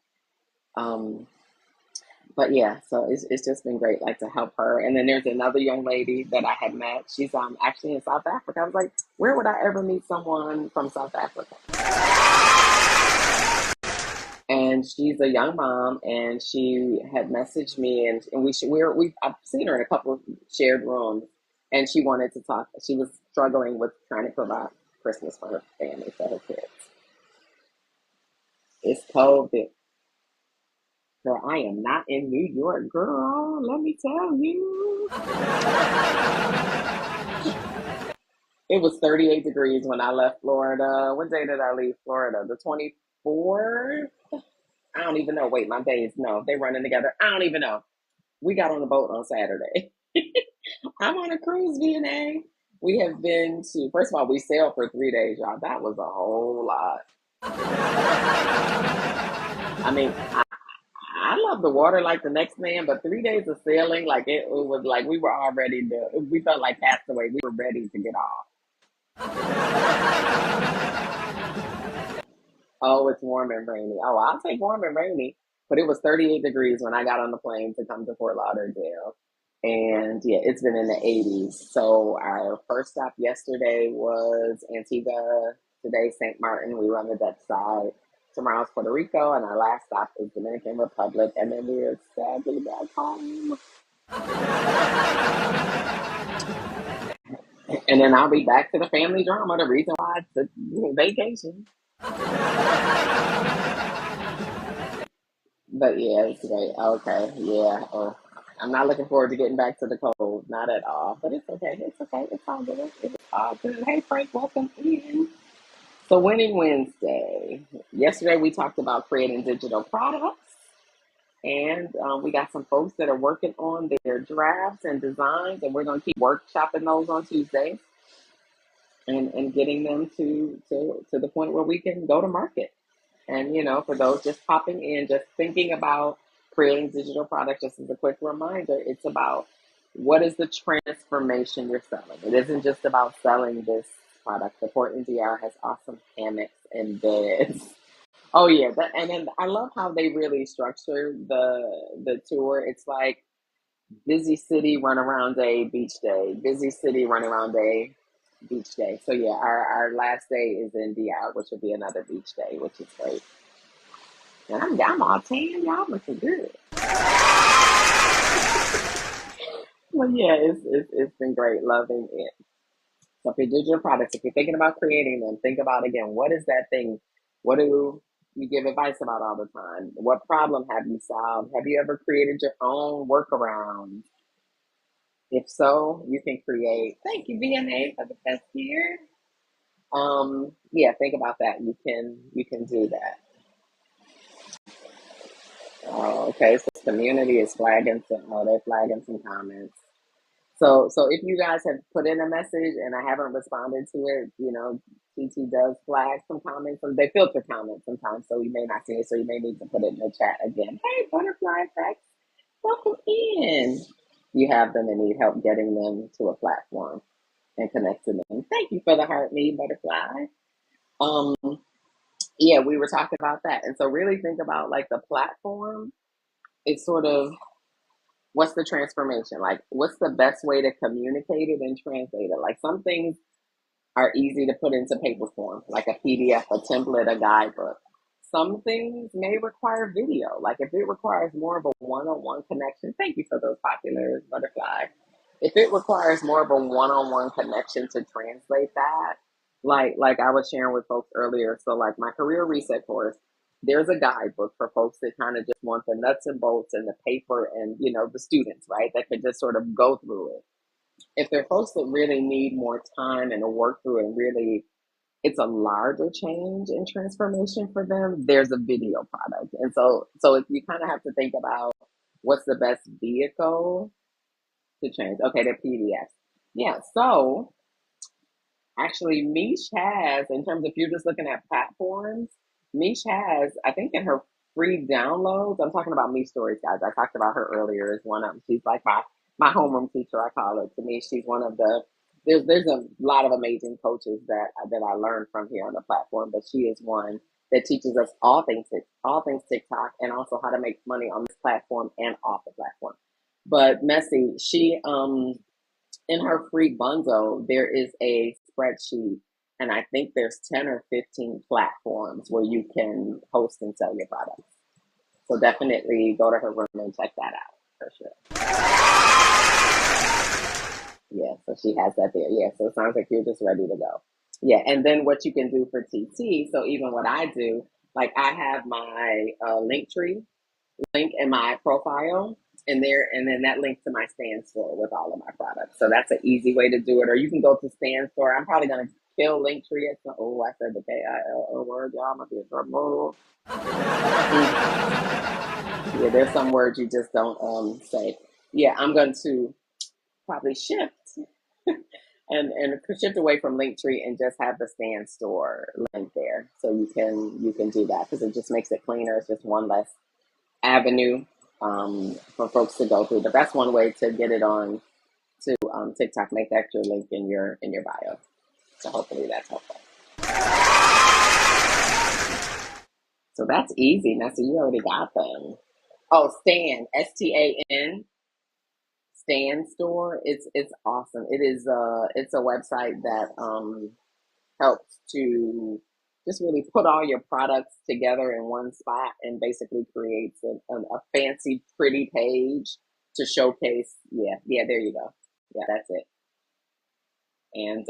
But yeah, so it's just been great, like to help her. And then there's another young lady that I had met. She's actually in South Africa. I was like, where would I ever meet someone from South Africa? And she's a young mom, and she had messaged me, and I've seen her in a couple of shared rooms, and she wanted to talk. She was struggling with trying to provide Christmas for her family, for her kids. It's COVID. Girl, I am not in New York, girl. Let me tell you. It was 38 degrees when I left Florida. What day did I leave Florida? The 24th? I don't even know. Wait, my days, no, they're running together. I don't even know. We got on the boat on Saturday. I'm on a cruise, VNA. We have been to, first of all, we sailed for 3 days, y'all. That was a whole lot. I mean, I love the water like the next man, but 3 days of sailing, like it was like we were already we felt like castaway. We were ready to get off. Oh, it's warm and rainy. Oh, I'll take warm and rainy. But it was 38 degrees when I got on the plane to come to Fort Lauderdale. And yeah, it's been in the 80s. So our first stop yesterday was Antigua, today St. Martin. We were on the Dutch side. Tomorrow's Puerto Rico, and our last stop is Dominican Republic. And then we're sadly back home. And then I'll be back to the family drama, the reason why it's a vacation. But yeah, it's great. Okay, yeah. I'm not looking forward to getting back to the cold. Not at all. But it's okay. It's okay. It's all good. It's all good. Hey, Frank, welcome in. So, Winning Wednesday. Yesterday, we talked about creating digital products. And we got some folks that are working on their drafts and designs. And we're going to keep workshopping those on Tuesday and getting them to the point where we can go to market. And, for those just popping in, just thinking about creating digital products, just as a quick reminder, it's about what is the transformation you're selling. It isn't just about selling this product. The Port NDR has awesome hammocks and beds. Oh yeah, and then I love how they really structure the tour. It's like busy city run around day, beach day, busy city run around day, beach day. So yeah, our last day is in DR, which will be another beach day, which is great. And I'm all tan, y'all looking good. Well, yeah, it's been great, loving it. So if you did your products, if you're thinking about creating them, think about again, what is that thing? What do you give advice about all the time? What problem have you solved? Have you ever created your own workaround? If so, you can create. Thank you, VNA, for the best year. Yeah, think about that. You can do that. Oh, okay, so community is flagging some. Oh, they're flagging some comments. So if you guys have put in a message and I haven't responded to it, TT does flag some comments. So they filter comments sometimes, so you may not see it. So you may need to put it in the chat again. Hey, butterfly effects, welcome in. You have them and need help getting them to a platform and connect to them. Thank you for the heart, me butterfly. Um, yeah, we were talking about that, and so really think about like the platform. It's sort of what's the transformation? Like, what's the best way to communicate it and translate it? Like, some things are easy to put into paper form, like a PDF, a template, a guidebook. Some things may require video. Like, if it requires more of a one on one connection, thank you for those popular butterfly. If it requires more of a one on one connection to translate that, like I was sharing with folks earlier, so like my career reset course, there's a guidebook for folks that kind of just want the nuts and bolts and the paper and the students, right, that could just sort of go through it. If there are folks that really need more time and to work through and really it's a larger change and transformation for them, there's a video product. And so if you kind of have to think about what's the best vehicle to change. Okay, the PDFs. Yeah, so actually, Mish has, in terms of if you're just looking at platforms, Mish has, I think in her free downloads, I'm talking about Mish Stories, guys. I talked about her earlier as one of them. She's like my homeroom teacher, I call her. To me, she's one of the, there's a lot of amazing coaches that I learned from here on the platform, but she is one that teaches us all things TikTok and also how to make money on this platform and off the platform. But Messy, she in her free bundle, there is a spreadsheet, and I think there's 10 or 15 platforms where you can post and sell your products. So definitely go to her room and check that out for sure. Yeah, so she has that there. Yeah, so it sounds like you're just ready to go. Yeah, and then what you can do for TT, so even what I do, like I have my Linktree link in my profile and there, and then that link to my Stand Store with all of my products. So that's an easy way to do it. Or you can go to Stand Store. I'm probably gonna kill Linktree at the I said the KILO word, y'all must be a trouble. Yeah, there's some words you just don't say. Yeah, I'm going to probably shift and shift away from Linktree and just have the Stand Store link there. So you can do that because it just makes it cleaner. It's just one less avenue for folks to go through. But that's one way to get it on to TikTok. Make that your link in your bio. So hopefully that's helpful. So that's easy. Now, so you already got them. Oh, Stan, STAN, Stan Store. It's awesome. It's a website that helps to just really put all your products together in one spot and basically creates a fancy, pretty page to showcase. Yeah, there you go. Yeah, that's it. And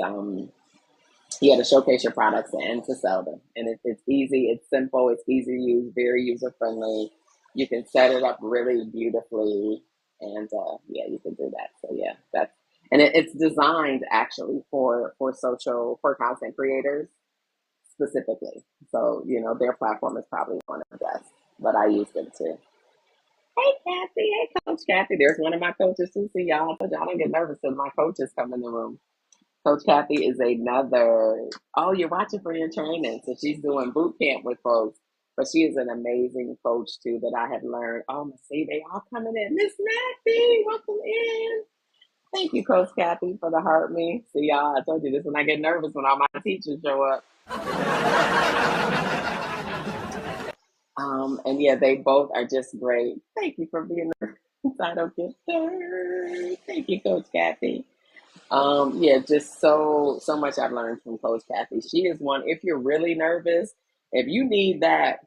yeah, to showcase your products and to sell them. And it's easy, it's simple, it's easy to use, very user friendly. You can set it up really beautifully, and yeah, you can do that. So yeah, that's and it's designed actually for content creators specifically. So their platform is probably one of the best, but I use them too. Hey Kathy, hey Coach Kathy. There's one of my coaches too. See y'all, but y'all don't get nervous when my coaches come in the room. Coach Kathy is another. Oh, you're watching for your training. So she's doing boot camp with folks. But she is an amazing coach too that I have learned. Oh, see, they all coming in. Miss Matthew, welcome in. Thank you, Coach Kathy, for the heart me. See y'all. I told you this when I get nervous when all my teachers show up. And yeah, they both are just great. Thank you for being the title giver. Thank you, Coach Kathy. Yeah, just so much I've learned from Coach Kathy. She is one. If you're really nervous, if you need that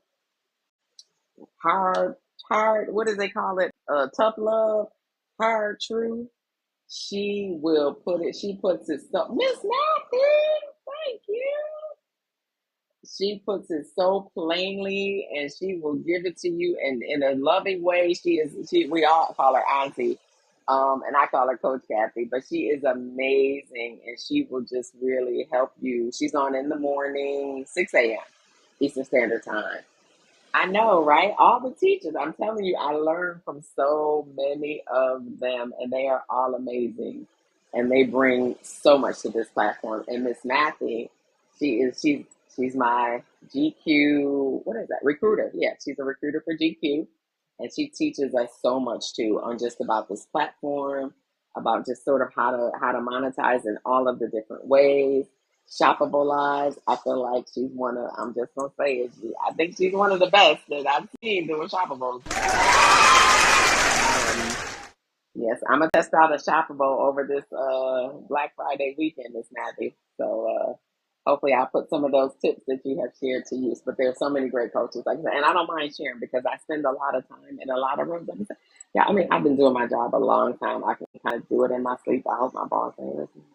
hard, hard, what do they call it? Tough love, hard truth. She will put it. She puts it so. Miss Matthew, thank you. She puts it so plainly, and she will give it to you in a loving way. We all call her Auntie, and I call her Coach Kathy, but she is amazing, and she will just really help you. She's on in the morning, 6 a.m. Eastern Standard Time. I know, right? All the teachers, I'm telling you, I learned from so many of them, and they are all amazing. And they bring so much to this platform. And Miss Matthew, she's my GQ, what is that? Recruiter. Yeah, she's a recruiter for GQ. And she teaches us so much too on just about this platform, about just sort of how to monetize in all of the different ways. Shoppable Lives. I feel like she's one of. I'm just gonna say it. I think she's one of the best that I've seen doing Shoppables. Yes, I'm gonna test out a Shoppable over this Black Friday weekend, Miss Matthew. So hopefully I'll put some of those tips that you have shared to use. But there's so many great coaches, like I said, and I don't mind sharing because I spend a lot of time in a lot of rooms. Yeah, I mean I've been doing my job a long time. I can kind of do it in my sleep. I hope my boss ain't listening.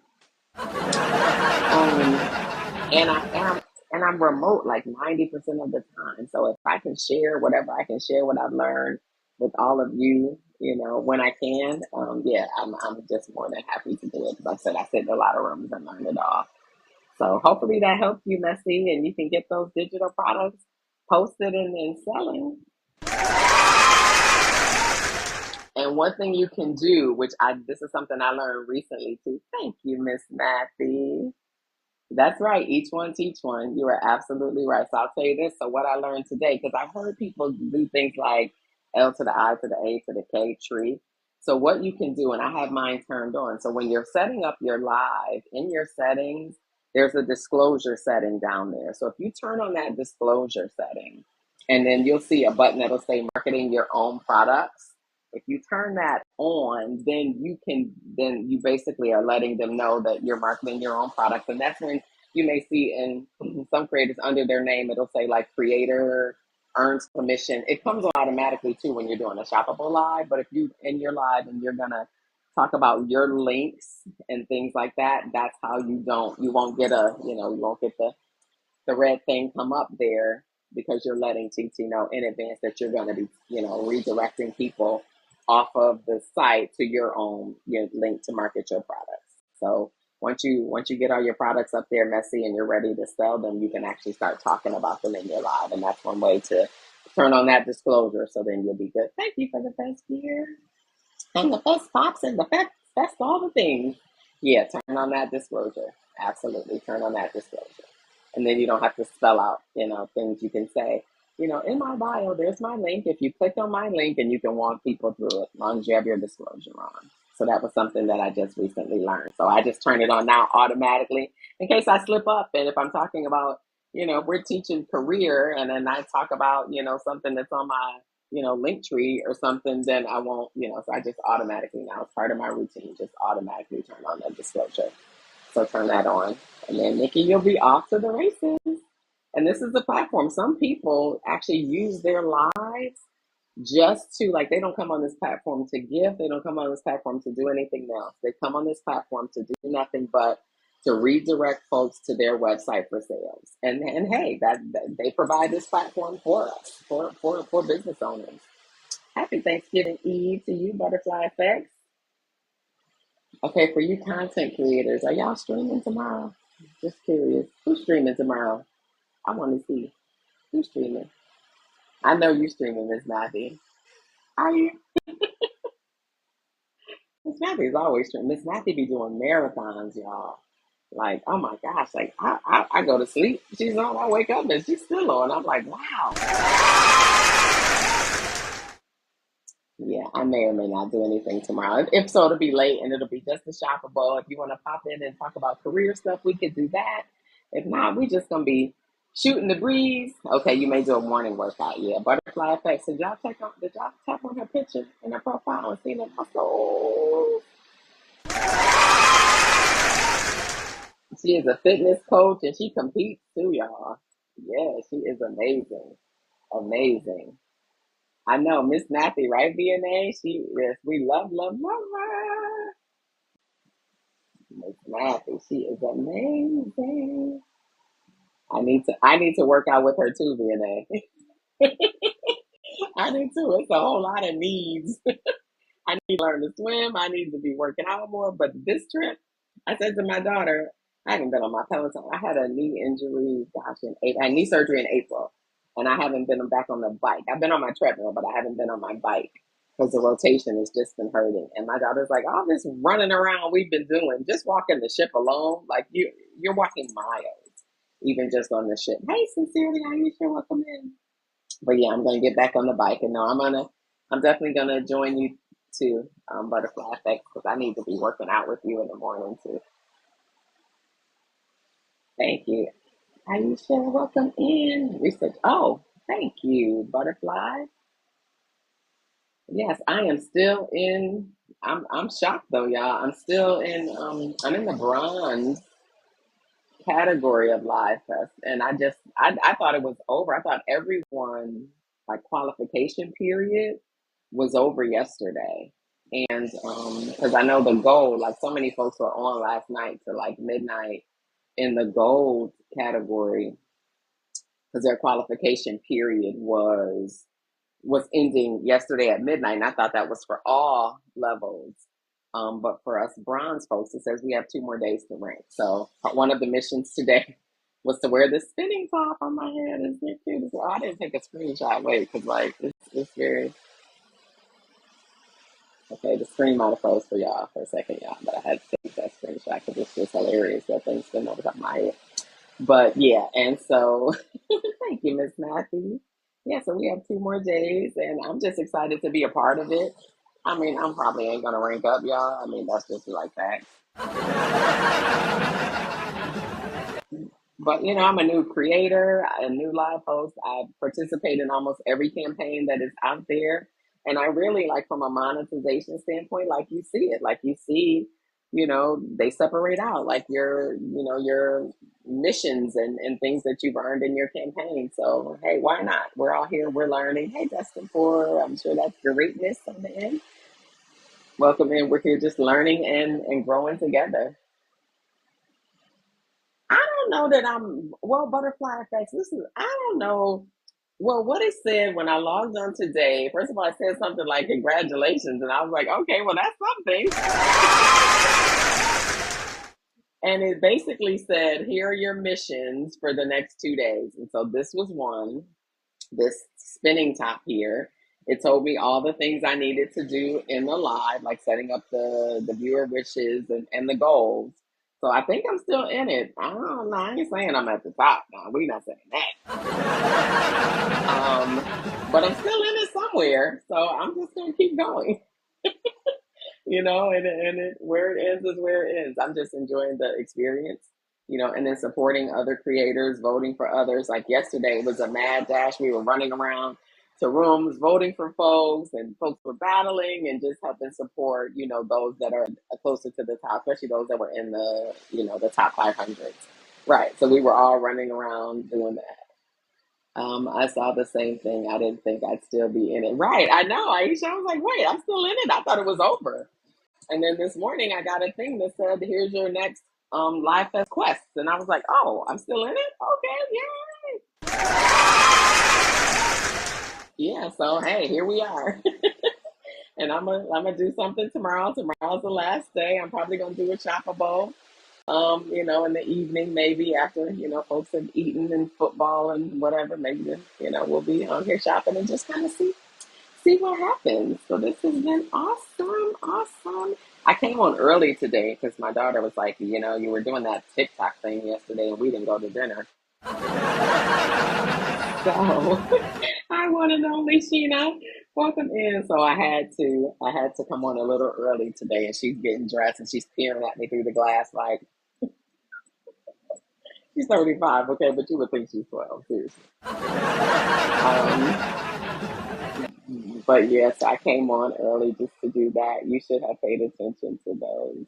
Um, and I'm remote like 90% of the time. So if I can share whatever I can share, what I've learned with all of you, when I can, yeah, I'm just more than happy to do it. Like I said, I sit in a lot of rooms and learn it all. So hopefully that helps you, Messi, and you can get those digital products posted and selling. And one thing you can do, which this is something I learned recently too. Thank you, Miss Matthew. That's right. Each one teach one. You are absolutely right. So I'll tell you this. So what I learned today, because I've heard people do things like L to the I to the A to the K tree. So what you can do, and I have mine turned on. So when you're setting up your live in your settings, there's a disclosure setting down there. So if you turn on that disclosure setting, and then you'll see a button that'll say marketing your own products. If you turn that on, then you basically are letting them know that you're marketing your own products. And that's when you may see in some creators under their name, it'll say like creator earns commission. It comes on automatically too when you're doing a shoppable live. But if you in your live and you're gonna talk about your links and things like that, that's how you won't get the red thing come up there because you're letting TT know in advance that you're going to be, redirecting people off of the site to your link to market your products. So once you get all your products up there, Messy, and you're ready to sell them, you can actually start talking about them in your live, and that's one way to turn on that disclosure. So then you'll be good. Thank you for the best gear and the best pops and the best all the things. Yeah, turn on that disclosure. Absolutely, turn on that disclosure, and then you don't have to spell out, things you can say. In my bio, there's my link. If you click on my link, and you can walk people through it, as long as you have your disclosure on. So that was something that I just recently learned. So I just turn it on now automatically in case I slip up. And if I'm talking about, if we're teaching career and then I talk about, something that's on my, link tree or something, then I won't, so I just automatically now, it's part of my routine, just automatically turn on that disclosure. So turn that on. And then Nikki, you'll be off to the races. And this is the platform. Some people actually use their lives just to, like, they don't come on this platform to give. They don't come on this platform to do anything else. They come on this platform to do nothing but to redirect folks to their website for sales. And hey, that they provide this platform for us, for business owners. Happy Thanksgiving Eve to you, Butterfly Effects. Okay, for you content creators, are y'all streaming tomorrow? Just curious. Who's streaming tomorrow? I want to see. Who's streaming? I know you streaming, Miss Matthew. Are you? Miss Matthew's always streaming. Miss Matthew be doing marathons, y'all. Like, oh my gosh, like I go to sleep, she's on, I wake up and she's still on. I'm like, wow. Yeah, I may or may not do anything tomorrow. If so, it'll be late and it'll be just a shoppable. If you want to pop in and talk about career stuff, we could do that. If not, we just gonna be shooting the breeze. Okay, you may do a morning workout. Yeah, Butterfly Effects. Did y'all tap on her picture in her profile and see the muscles? She is a fitness coach and she competes too, y'all. Yeah, she is amazing. Amazing. I know, Miss Matthew, right, VNA? She is, we love her. Miss Matthew, she is amazing. I need to work out with her too, VNA. I need to. It's a whole lot of needs. I need to learn to swim. I need to be working out more. But this trip, I said to my daughter, I haven't been on my Peloton. I had a knee injury, gosh, I had knee surgery in April, and I haven't been back on the bike. I've been on my treadmill, but I haven't been on my bike because the rotation has just been hurting. And my daughter's like, all this running around we've been doing, just walking the ship alone, like you're walking miles, even just on the ship. Hey, sincerely, how you sure? Welcome in. But yeah, I'm gonna get back on the bike, and no, I'm definitely gonna join you too, Butterfly Effect, because I need to be working out with you in the morning too. Thank you. Aisha, welcome in. Research. Oh, thank you, Butterfly. Yes, I am still in. I'm shocked though, y'all. I'm still in. I'm in the bronze category of Live Fest, and I thought it was over. I thought everyone like qualification period was over yesterday, and because I know the gold, like so many folks were on last night to like midnight in the gold category because their qualification period was ending yesterday at midnight. And I thought that was for all levels. But for us bronze folks, it says we have 2 more days to rank. So one of the missions today was to wear this spinning top on my head. Isn't it cute? So I didn't take a screenshot. Wait, because like it's very okay. The screen might have froze for y'all for a second, y'all, but I had to take that screenshot because it's just hilarious that thing spinning over top of my head. But yeah, and so thank you, Miss Matthew. Yeah, so we have 2 more days, and I'm just excited to be a part of it. I mean, I'm probably ain't gonna rank up, y'all. I mean, that's just like that. But I'm a new creator, a new live host. I participate in almost every campaign that is out there. And I really like from a monetization standpoint, like you see it, like you see, they separate out like your missions and things that you've earned in your campaign. So hey, why not? We're all here, we're learning. Hey, Justin Poor, I'm sure that's greatness on the end. Welcome in. We're here just learning and growing together. I don't know that well, Butterfly Effects. Listen, I don't know. Well, what it said when I logged on today, first of all, it said something like congratulations. And I was like, okay, well, that's something. And it basically said, here are your missions for the next 2 days. And so this was one, this spinning top here. It told me all the things I needed to do in the live, like setting up the viewer wishes and the goals. So I think I'm still in it. I don't know. I ain't saying I'm at the top now. We not saying that. but I'm still in it somewhere. So I'm just gonna keep going. And where it is where it is. I'm just enjoying the experience, and then supporting other creators, voting for others. Like yesterday it was a mad dash. We were running around to rooms, voting for folks, and folks were battling and just helping support, those that are closer to the top, especially those that were in the top 500s. Right. So we were all running around doing that. I saw the same thing. I didn't think I'd still be in it. Right. I know, Aisha. I was like, wait, I'm still in it. I thought it was over. And then this morning I got a thing that said, "Here's your next Live Fest quest," and I was like, "Oh, I'm still in it. Okay, yeah." So hey, here we are, and I'm gonna do something tomorrow. Tomorrow's the last day. I'm probably gonna do a shoppable, in the evening, maybe after folks have eaten and football and whatever. Maybe we'll be on here shopping and just kind of see what happens. So this has been awesome, awesome. I came on early today because my daughter was like, you were doing that TikTok thing yesterday and we didn't go to dinner. So I want to know, Sheena, welcome in. So I had to come on a little early today, and she's getting dressed and she's peering at me through the glass like she's 35, okay, but you would think she's 12, seriously. Um, but yes, I came on early just to do that. You should have paid attention to those.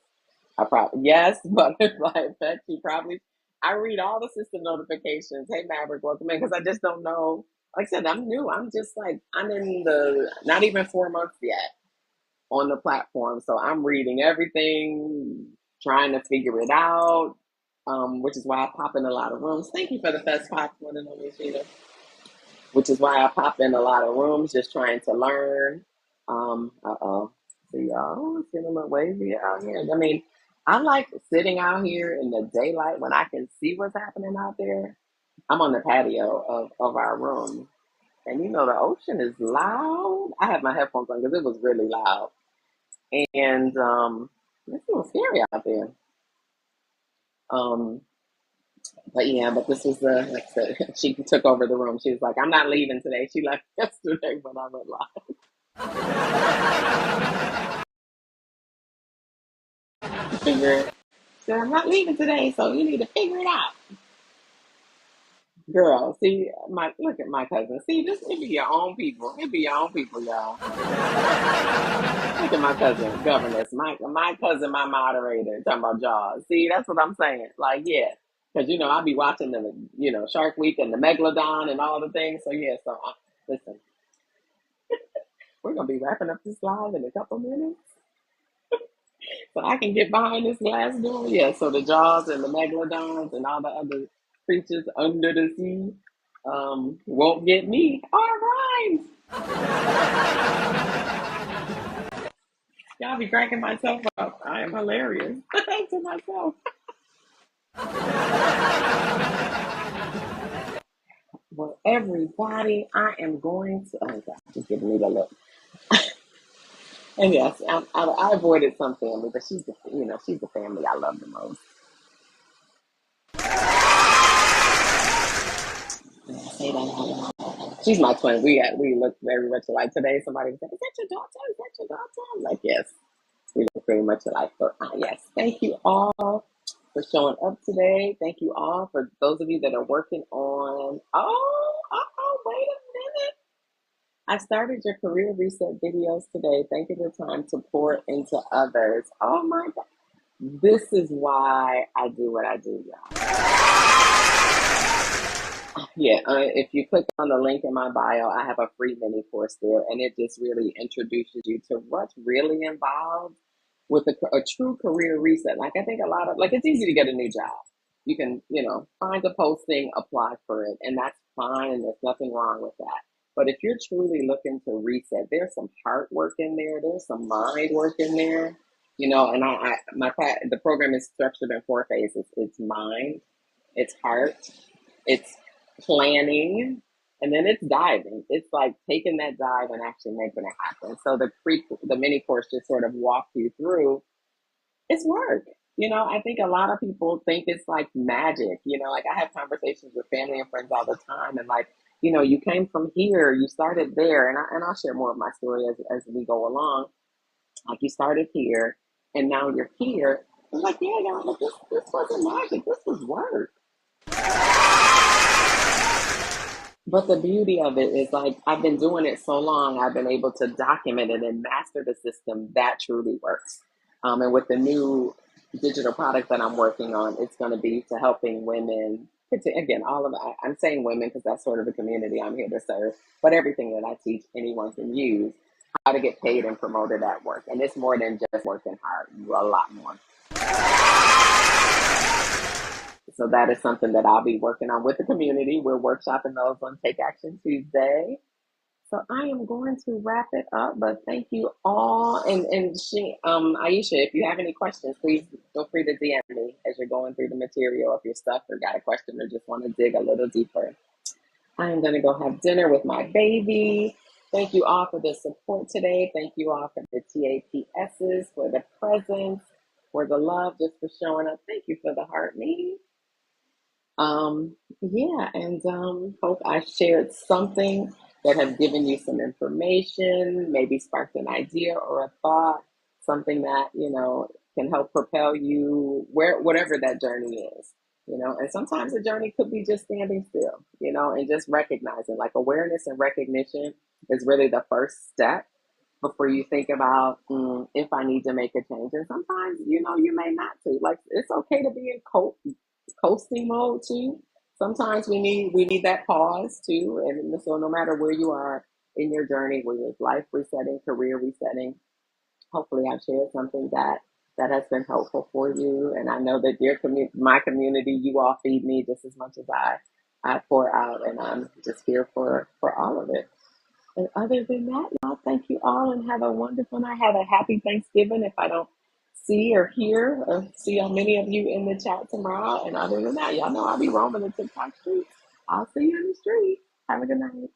I probably yes, butterfly effect. You probably. I read all the system notifications. Hey Maverick, welcome in because I just don't know. Like I said, I'm new. I'm just like I'm in the not even 4 months yet on the platform, so I'm reading everything, trying to figure it out. Which is why I pop in a lot of rooms. Thank you for the best popcorn and only Sheena. Which is why I pop in a lot of rooms, just trying to learn. Uh-oh. See y'all, it's getting a little wavy out here. I mean, I like sitting out here in the daylight when I can see what's happening out there. I'm on the patio of our room, and the ocean is loud. I had my headphones on because it was really loud, and it's a little scary out there. Um, but yeah, but this was like I said, she took over the room. She was like, "I'm not leaving today." She left yesterday when I went live. Figure it. Said, "I'm not leaving today, so you need to figure it out." Girl, see my look at my cousin. See, this it be your own people. It be your own people, y'all. Look at my cousin, governess. My cousin, my moderator, talking about Jaws. See, that's what I'm saying. Like, yeah. Because I be watching the Shark Week and the Megalodon and all the things. So yeah, so listen, we're gonna be wrapping up this live in a couple minutes. So I can get behind this glass door. Yeah, so the jaws and the megalodons and all the other creatures under the sea won't get me. All right. Y'all be cracking myself up. I am hilarious to myself. Well, everybody, I am going to. Oh, God, just giving me the look. And yes, I avoided some family, but she's the family I love the most. And I say that out loud. She's my twin. We look very much alike today. Somebody was like, "Is that your daughter? Is that your daughter?" I'm like, "Yes, we look very much alike." But yes, thank you all for showing up today. Thank you all for those of you that are working on. Wait a minute. I started your career reset videos today. Thank you for the time to pour into others. Oh my God. This is why I do what I do, y'all. Yeah, if you click on the link in my bio, I have a free mini course there, and it just really introduces you to what's really involved with a true career reset. Like, I think a lot of, like, it's easy to get a new job. You can, find a posting, apply for it, and that's fine, and there's nothing wrong with that. But if you're truly looking to reset, there's some heart work in there, there's some mind work in there, and the program is structured in four phases. It's mind, it's heart, it's planning, and then it's diving. It's like taking that dive and actually making it happen. So the mini course just sort of walks you through. It's work. I think a lot of people think it's like magic. Like I have conversations with family and friends all the time, and like, you came from here, you started there, and I'll share more of my story as we go along. Like you started here, and now you're here. I'm like, yeah, y'all, but this wasn't magic. This was work. But the beauty of it is like I've been doing it so long, I've been able to document it and master the system that truly works. And with the new digital product that I'm working on, it's going to be to helping women. Again, all of I'm saying women because that's sort of the community I'm here to serve. But everything that I teach, anyone can use how to get paid and promoted at work. And it's more than just working hard; you do a lot more. So that is something that I'll be working on with the community. We're workshopping those on Take Action Tuesday. So I am going to wrap it up, but thank you all. Aisha, if you have any questions, please feel free to DM me as you're going through the material. If you're stuck or got a question or just want to dig a little deeper, I am going to go have dinner with my baby. Thank you all for the support today. Thank you all for the TAPSs, for the presence, for the love, just for showing up. Thank you for the heart me. Yeah, and hope I shared something that has given you some information, maybe sparked an idea or a thought, something that, can help propel you where whatever that journey is, and sometimes the journey could be just standing still, and just recognizing like awareness and recognition is really the first step before you think about if I need to make a change. And sometimes, you may not to. Like it's okay to be in coasting mode too. Sometimes we need that pause too. And so no matter where you are in your journey, whether it's life resetting, career resetting, hopefully I've shared something that has been helpful for you. And I know that my community, you all feed me just as much as I pour out, and I'm just here for all of it. And other than that, y'all, thank you all and have a wonderful night. Have a happy Thanksgiving if I don't see or hear or see many of you in the chat tomorrow. And other than that, y'all know I'll be roaming the TikTok streets. I'll see you in the street. Have a good night.